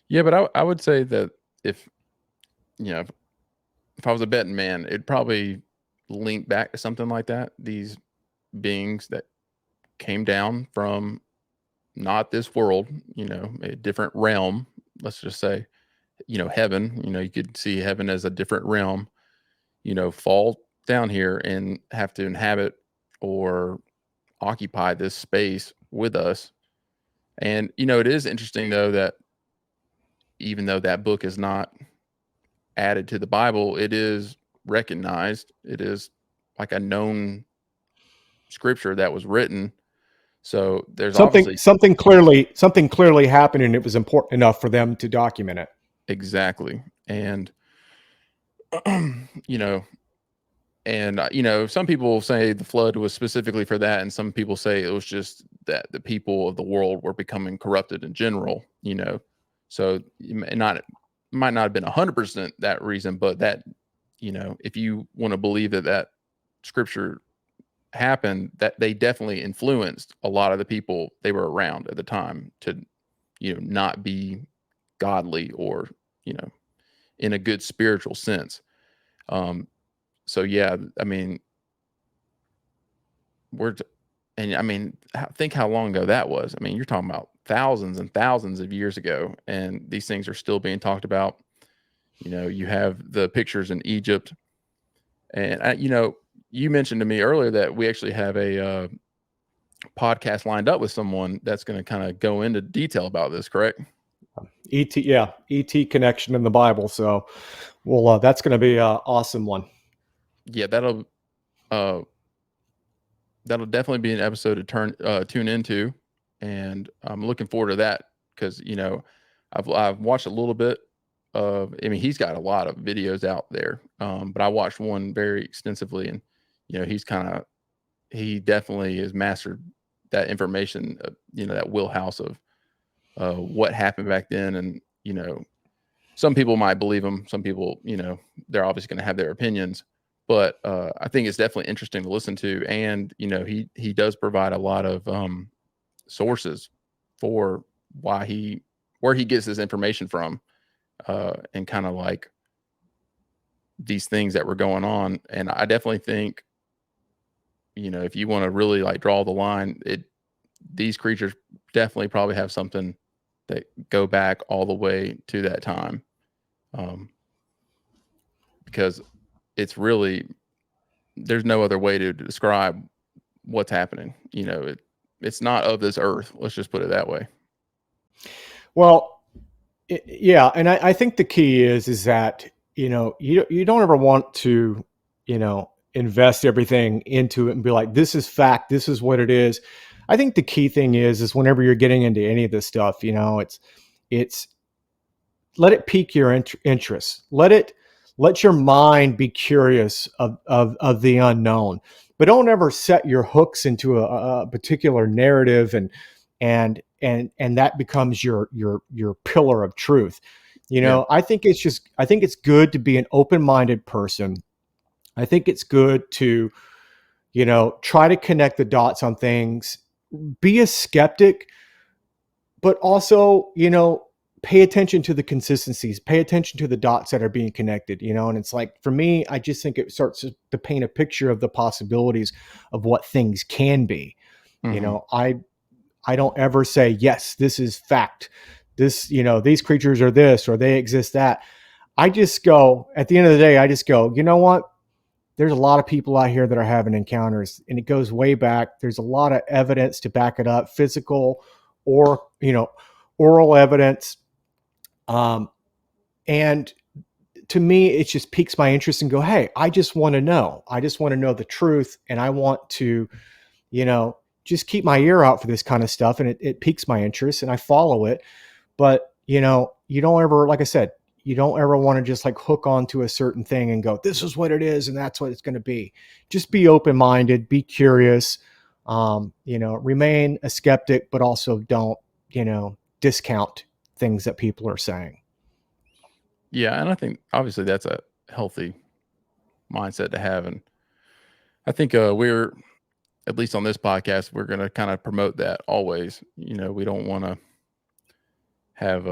B: Yeah, but I would say that if you know if I was a betting man, it'd probably link back to something like that. These beings that came down from not this world, a different realm. Let's just say, heaven. You could see heaven as a different realm. fall down here and have to inhabit or occupy this space with us. And it is interesting though that even though that book is not added to the Bible, it is recognized. It is like a known scripture that was written. So there's obviously
A: Something clearly happened, and it was important enough for them to document it.
B: exactly. And you know, some people say the flood was specifically for that, and some people say it was just that the people of the world were becoming corrupted in general. So it might not have been 100% that reason, but that, if you want to believe that scripture happened, that they definitely influenced a lot of the people they were around at the time to, not be godly or, you know, in a good spiritual sense. So yeah, I mean, and I mean, think how long ago that was. I mean, you're talking about thousands and thousands of years ago, and these things are still being talked about. You have the pictures in Egypt, and you mentioned to me earlier that we actually have a podcast lined up with someone that's going to kind of go into detail about this. Correct?
A: ET connection in the Bible. So, well, that's going to be an awesome one.
B: Yeah, uh, that'll definitely be an episode to tune into, and I'm looking forward to that because I've watched a little bit of. I mean, he's got a lot of videos out there, but I watched one very extensively, and he definitely has mastered that information. That wheelhouse of what happened back then, and some people might believe him. Some people, they're obviously going to have their opinions. But I think it's definitely interesting to listen to, and he does provide a lot of sources for where he gets his information from, and kind of like these things that were going on. And I definitely think, if you want to really like draw the line, these creatures definitely probably have something that go back all the way to that time, because it's really, there's no other way to describe what's happening. It's not of this earth. Let's just put it that way.
A: Well, yeah, and I think the key is that you don't ever want to invest everything into it and be like, this is fact, this is what it is. I think the key thing is whenever you're getting into any of this stuff, it's let it pique your interest. Let your mind be curious of the unknown, but don't ever set your hooks into a particular narrative and that becomes your pillar of truth.
B: Yeah.
A: I think it's good to be an open-minded person. I think it's good to try to connect the dots on things, be a skeptic, but also pay attention to the consistencies, pay attention to the dots that are being connected. And it's like, for me, I just think it starts to paint a picture of the possibilities of what things can be.
B: Mm-hmm.
A: I don't ever say, yes, this is fact. These creatures are this, or they exist that. I just go, at the end of the day, I just go, you know what? There's a lot of people out here that are having encounters, and it goes way back. There's a lot of evidence to back it up, physical or, oral evidence. And to me, it just piques my interest and go, hey, I just want to know. I just want to know the truth. And I want to, just keep my ear out for this kind of stuff. And it piques my interest and I follow it. But, you don't ever, like I said, you don't ever want to just like hook onto a certain thing and go, this is what it is. And that's what it's going to be. Just be open-minded, be curious, remain a skeptic, but also don't, discount things that people are saying.
B: Yeah, and I think obviously that's a healthy mindset to have, and I think we're, at least on this podcast, we're going to kind of promote that always. We don't want to have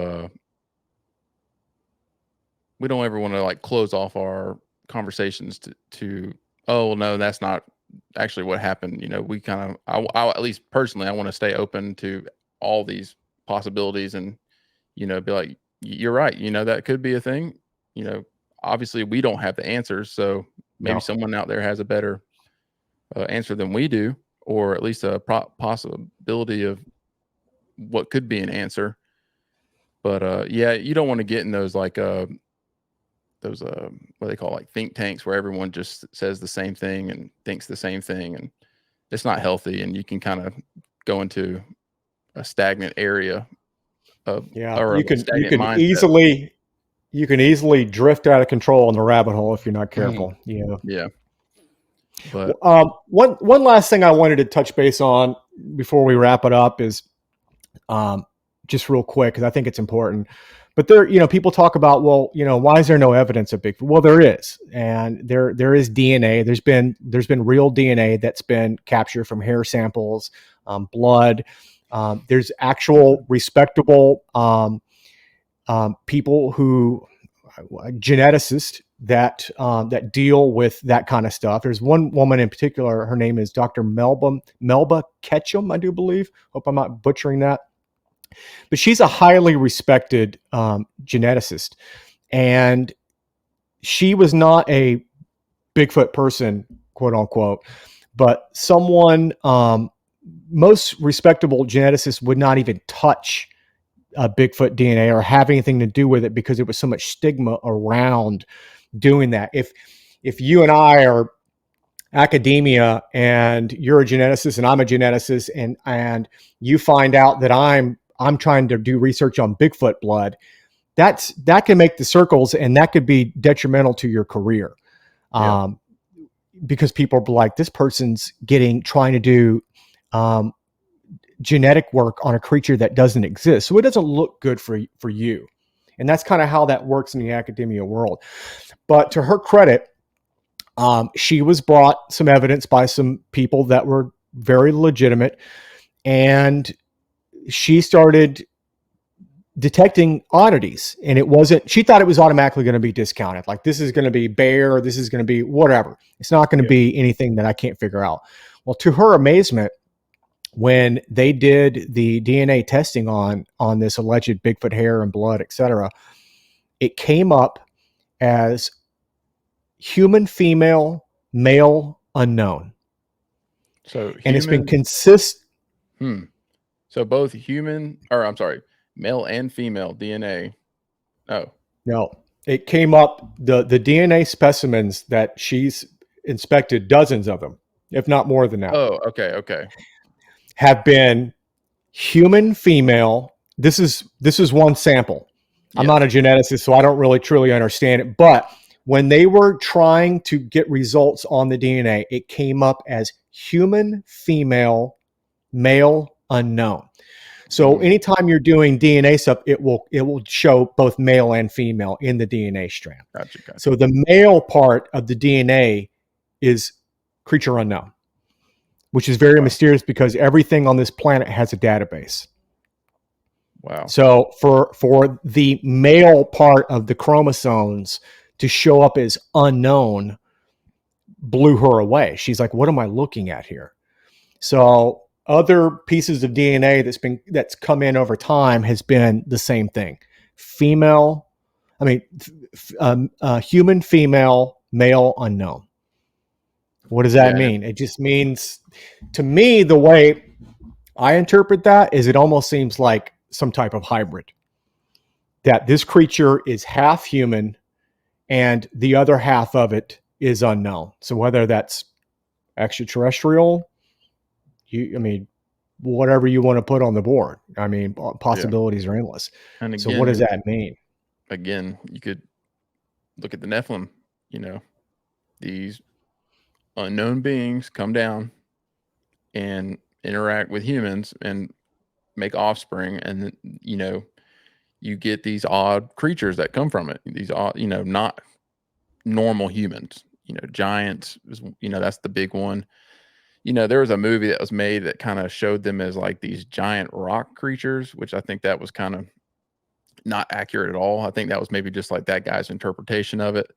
B: we don't ever want to like close off our conversations to oh well, no, that's not actually what happened. We kind of, I at least personally, I want to stay open to all these possibilities, and be like, you're right, that could be a thing. you know Obviously we don't have the answers, so maybe someone out there has a better answer than we do, or at least a possibility of what could be an answer. But yeah, you don't want to get in those like those what they call like think tanks where everyone just says the same thing and thinks the same thing, and it's not healthy, and you can kind of go into a stagnant area of
A: Yeah,
B: or
A: you
B: a
A: can
B: stagnant mindset.
A: you can easily drift out of control in the rabbit hole if you're not careful. Yeah.
B: Yeah, but
A: One last thing I wanted to touch base on before we wrap it up is um, just real quick because I think it's important. But there, people talk about, well, why is there no evidence of Bigfoot? Well, there is, and there is DNA. There's been real DNA that's been captured from hair samples, blood. There's actual respectable people who geneticists that deal with that kind of stuff. There's one woman in particular. Her name is Dr. Melba Ketchum, I do believe. Hope I'm not butchering that. But she's a highly respected geneticist, and she was not a Bigfoot person, quote unquote, but someone most respectable geneticists would not even touch Bigfoot DNA or have anything to do with it because there was so much stigma around doing that. If you and I are academia and you're a geneticist and I'm a geneticist and you find out that I'm trying to do research on Bigfoot blood, that can make the circles and that could be detrimental to your career. Because people are like, this person's trying to do genetic work on a creature that doesn't exist. So it doesn't look good for you. And that's kind of how that works in the academia world. But to her credit, she was brought some evidence by some people that were very legitimate. And she started detecting oddities. And she thought it was automatically going to be discounted. Like, this is going to be bear, this is going to be whatever. It's not going to be anything that I can't figure out. Well, to her amazement, when they did the DNA testing on this alleged Bigfoot hair and blood, etc., it came up as human female, male unknown.
B: so
A: And it's been
B: human.
A: consistent.
B: So both human, or I'm sorry, male and female DNA. Oh,
A: No, it came up, the DNA specimens that she's inspected, dozens of them, if not more than that,
B: oh, okay.
A: have been human female. This is one sample. I'm
B: Yes.
A: not a geneticist, so I don't really truly understand it. But when they were trying to get results on the DNA, it came up as human female, male unknown. So anytime you're doing DNA stuff, it will show both male and female in the DNA strand.
B: Gotcha.
A: So the male part of the DNA is creature unknown, which is very
B: Wow.
A: mysterious because everything on this planet has a database.
B: Wow.
A: So for the male part of the chromosomes to show up as unknown blew her away. She's like, what am I looking at here? So other pieces of DNA that's come in over time has been the same thing. Human female, male unknown. What does that
B: Yeah.
A: mean? It just means, to me, the way I interpret that is it almost seems like some type of hybrid. That this creature is half human and the other half of it is unknown. So whether that's extraterrestrial, whatever you want to put on the board. Possibilities are endless.
B: And
A: So what does
B: again,
A: that mean?
B: you could look at the Nephilim. These unknown beings come down and interact with humans and make offspring, and you get these odd creatures that come from it. These odd, not normal humans. Giants is, that's the big one. There was a movie that was made that kind of showed them as like these giant rock creatures, which I think that was kind of not accurate at all. I think that was maybe just like that guy's interpretation of it.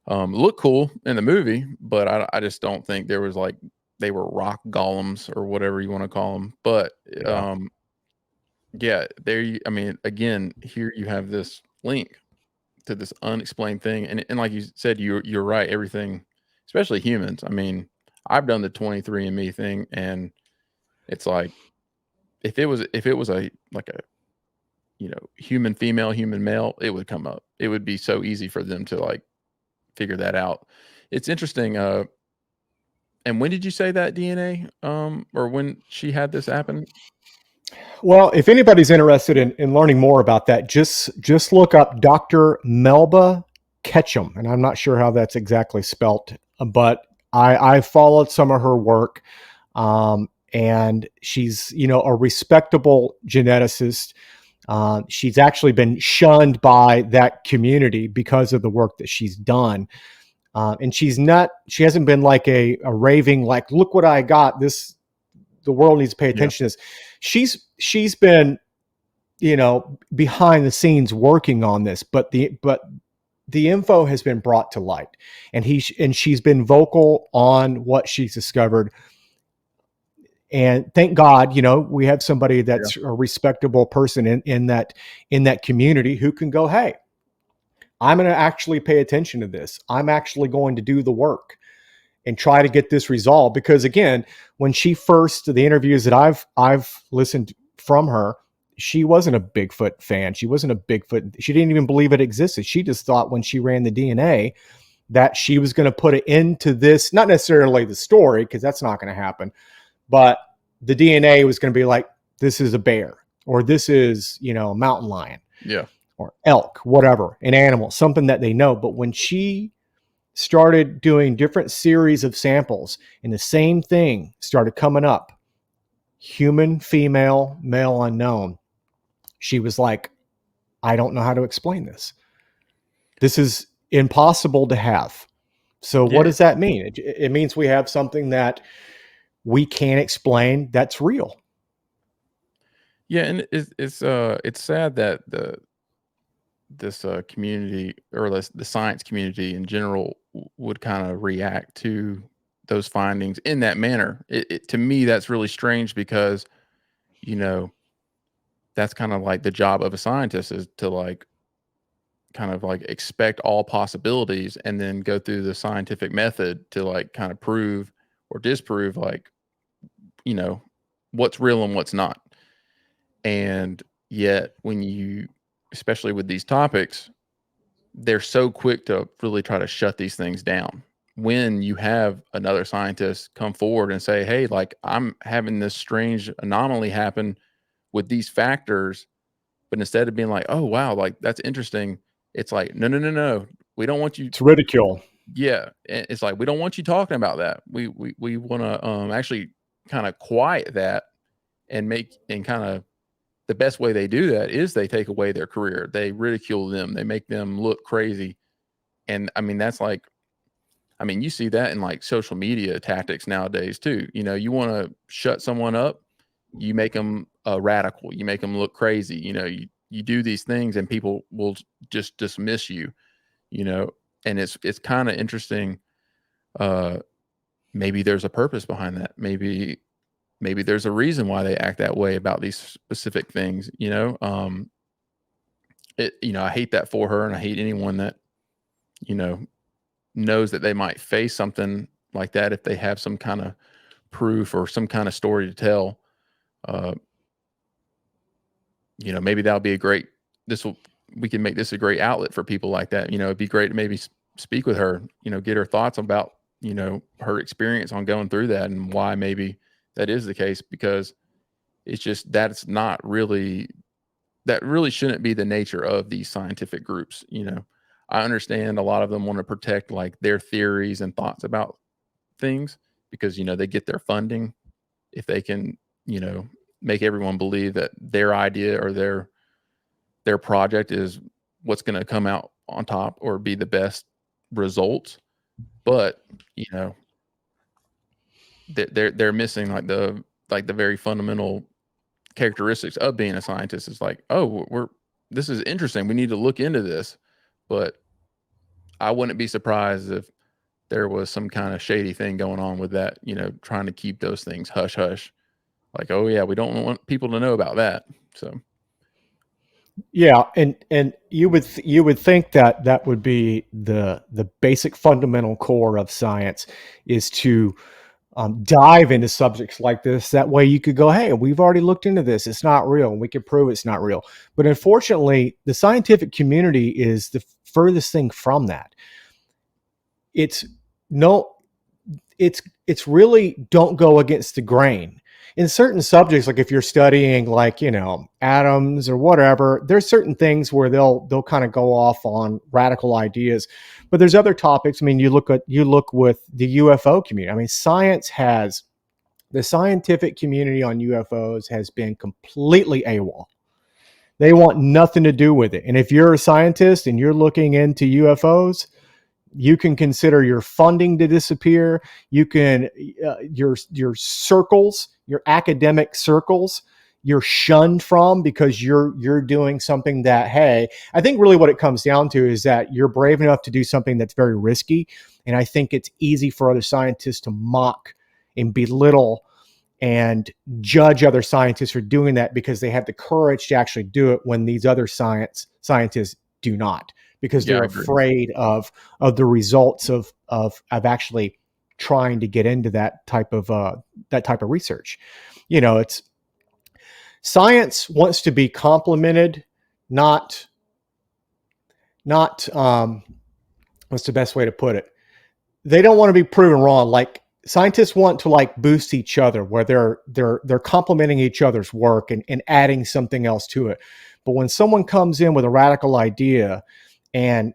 B: Looked cool in the movie, but I just don't think there was like they were rock golems or whatever you want to call them. But yeah, again, here you have this link to this unexplained thing, and like you said, you're right. Everything especially humans. I mean, I've done the 23andMe thing, and it's like if it was a like a human female, human male, it would come up. It would be so easy for them to like figure that out. It's interesting. And when did you say that DNA? Or when she had this happen?
A: Well, if anybody's interested in learning more about that, just look up Dr. Melba Ketchum, and I'm not sure how that's exactly spelt, but I followed some of her work, and she's a respectable geneticist. She's actually been shunned by that community because of the work that she's done. And she hasn't been like a raving, like, look what I got. The world needs to pay
B: Yeah.
A: attention to this. She's been, behind the scenes working on this, but the info has been brought to light, and she's been vocal on what she's discovered. And thank God, we have somebody
B: Yeah.
A: that's a respectable person in that community who can go, hey, I'm going to actually pay attention to this. I'm actually going to do the work and try to get this resolved. Because again, when the interviews that I've listened from her, she wasn't a Bigfoot fan. She wasn't a Bigfoot. She didn't even believe it existed. She just thought when she ran the DNA that she was going to put it into this, not necessarily the story, because that's not going to happen, but the DNA was going to be like, this is a bear, or this is, a mountain lion,
B: Yeah.
A: or elk, whatever, an animal, something that they know. But when she started doing different series of samples and the same thing started coming up, human, female, male unknown, she was like, I don't know how to explain this. This is impossible to have. So what
B: Yeah.
A: does that mean? It means we have something that we can't explain that's real.
B: Yeah. And it's sad that this community, or the science community in general, would kind of react to those findings in that manner. To me, that's really strange because, you know, that's kind of like the job of a scientist, is to like kind of like expect all possibilities and then go through the scientific method to like kind of prove or disprove, like, you know, what's real and what's not. And yet, especially with these topics, they're so quick to really try to shut these things down. When you have another scientist come forward and say, hey, like, I'm having this strange anomaly happen with these factors, but instead of being like, oh, wow, like, that's interesting, it's like, no, no, no, no. We don't want you.
A: It's ridicule.
B: Yeah. It's like, we don't want you talking about that. We want to actually kind of quiet that and kind of, the best way they do that is they take away their career. They ridicule them. They make them look crazy. And I mean, that's like, I mean, you see that in like social media tactics nowadays too. You want to shut someone up, you make them a radical, you make them look crazy. You do these things and people will just dismiss you, you know, and it's kind of interesting. Uh, Maybe there's a purpose behind that. Maybe there's a reason why they act that way about these specific things, I hate that for her, and I hate anyone that, you know, knows that they might face something like that if they have some kind of proof or some kind of story to tell. Uh, Maybe that'll be a great, this will, we can make this a great outlet for people like that. It'd be great to maybe speak with her, get her thoughts about, her experience on going through that and why maybe that is the case, because it's just, that really shouldn't be the nature of these scientific groups. I understand a lot of them want to protect like their theories and thoughts about things because, they get their funding. If they can, you know, make everyone believe that their idea or their project is what's going to come out on top or be the best results. But, you know, they're missing like the very fundamental characteristics of being a scientist. Is like, oh, this is interesting, we need to look into this. But I wouldn't be surprised if there was some kind of shady thing going on with that, trying to keep those things hush hush. Like, oh yeah, we don't want people to know about that. So
A: Yeah, and you would think that that would be the basic fundamental core of science is to dive into subjects like this. That way, you could go, "Hey, we've already looked into this. It's not real, and we can prove it's not real." But unfortunately, the scientific community is the furthest thing from that. It's no it's really don't go against the grain in certain subjects. Like if you're studying, like, atoms or whatever, there's certain things where they'll kind of go off on radical ideas. But there's other topics. I mean, you look with the UFO community. I mean, the scientific community on UFOs has been completely AWOL. They want nothing to do with it. And if you're a scientist and you're looking into UFOs, you can consider your funding to disappear. You can your circles, your academic circles, you're shunned from because you're doing something that, hey, I think really what it comes down to is that you're brave enough to do something that's very risky, and I think it's easy for other scientists to mock and belittle and judge other scientists for doing that because they have the courage to actually do it when these other scientists do not, because
B: Yeah,
A: they're
B: I agree.
A: afraid of the results of actually trying to get into that type of research. It's science wants to be complimented, not not what's the best way to put it? They don't want to be proven wrong. Like, scientists want to, like, boost each other, where they're complimenting each other's work and adding something else to it. But when someone comes in with a radical idea and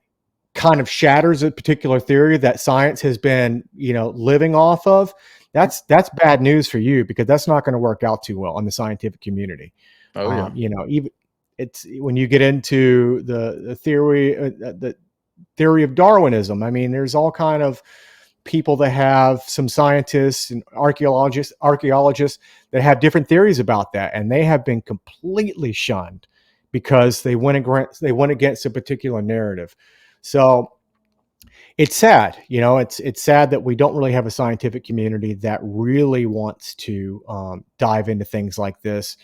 A: kind of shatters a particular theory that science has been, living off of, that's bad news for you, because that's not going to work out too well in the scientific community.
B: Oh yeah.
A: Even it's when you get into the theory of Darwinism. I mean, there's all kind of people that have, some scientists and archaeologists that have different theories about that, and they have been completely shunned because they went against a particular narrative. So it's sad. It's sad that we don't really have a scientific community that really wants to dive into things like this.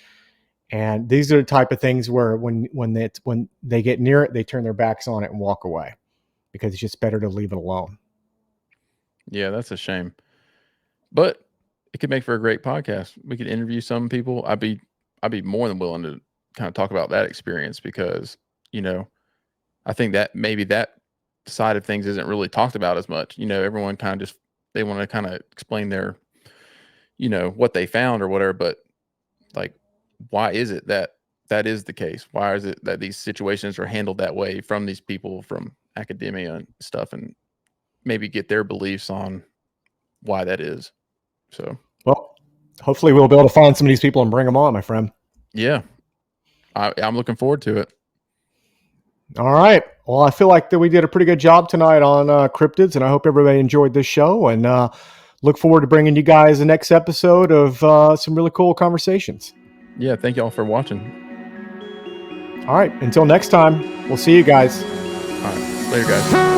A: And these are the type of things where when they get near it, they turn their backs on it and walk away, because it's just better to leave it alone.
B: Yeah, that's a shame. But it could make for a great podcast. We could interview some people. I'd be more than willing to kind of talk about that experience because, you know, I think that maybe that side of things isn't really talked about as much. Everyone kind of just they want to kind of explain their, what they found or whatever, but like why is it that that is the case? Why is it that these situations are handled that way from these people from academia and stuff, and maybe get their beliefs on why that is. So,
A: Well, hopefully we'll be able to find some of these people and bring them on, my friend.
B: yeah, I'm looking forward to it.
A: All right. Well, I feel like that we did a pretty good job tonight on cryptids, and I hope everybody enjoyed this show. And look forward to bringing you guys the next episode of some really cool conversations.
B: Yeah, thank y'all for watching.
A: All right. Until next time, we'll see you guys.
B: All right, later, guys.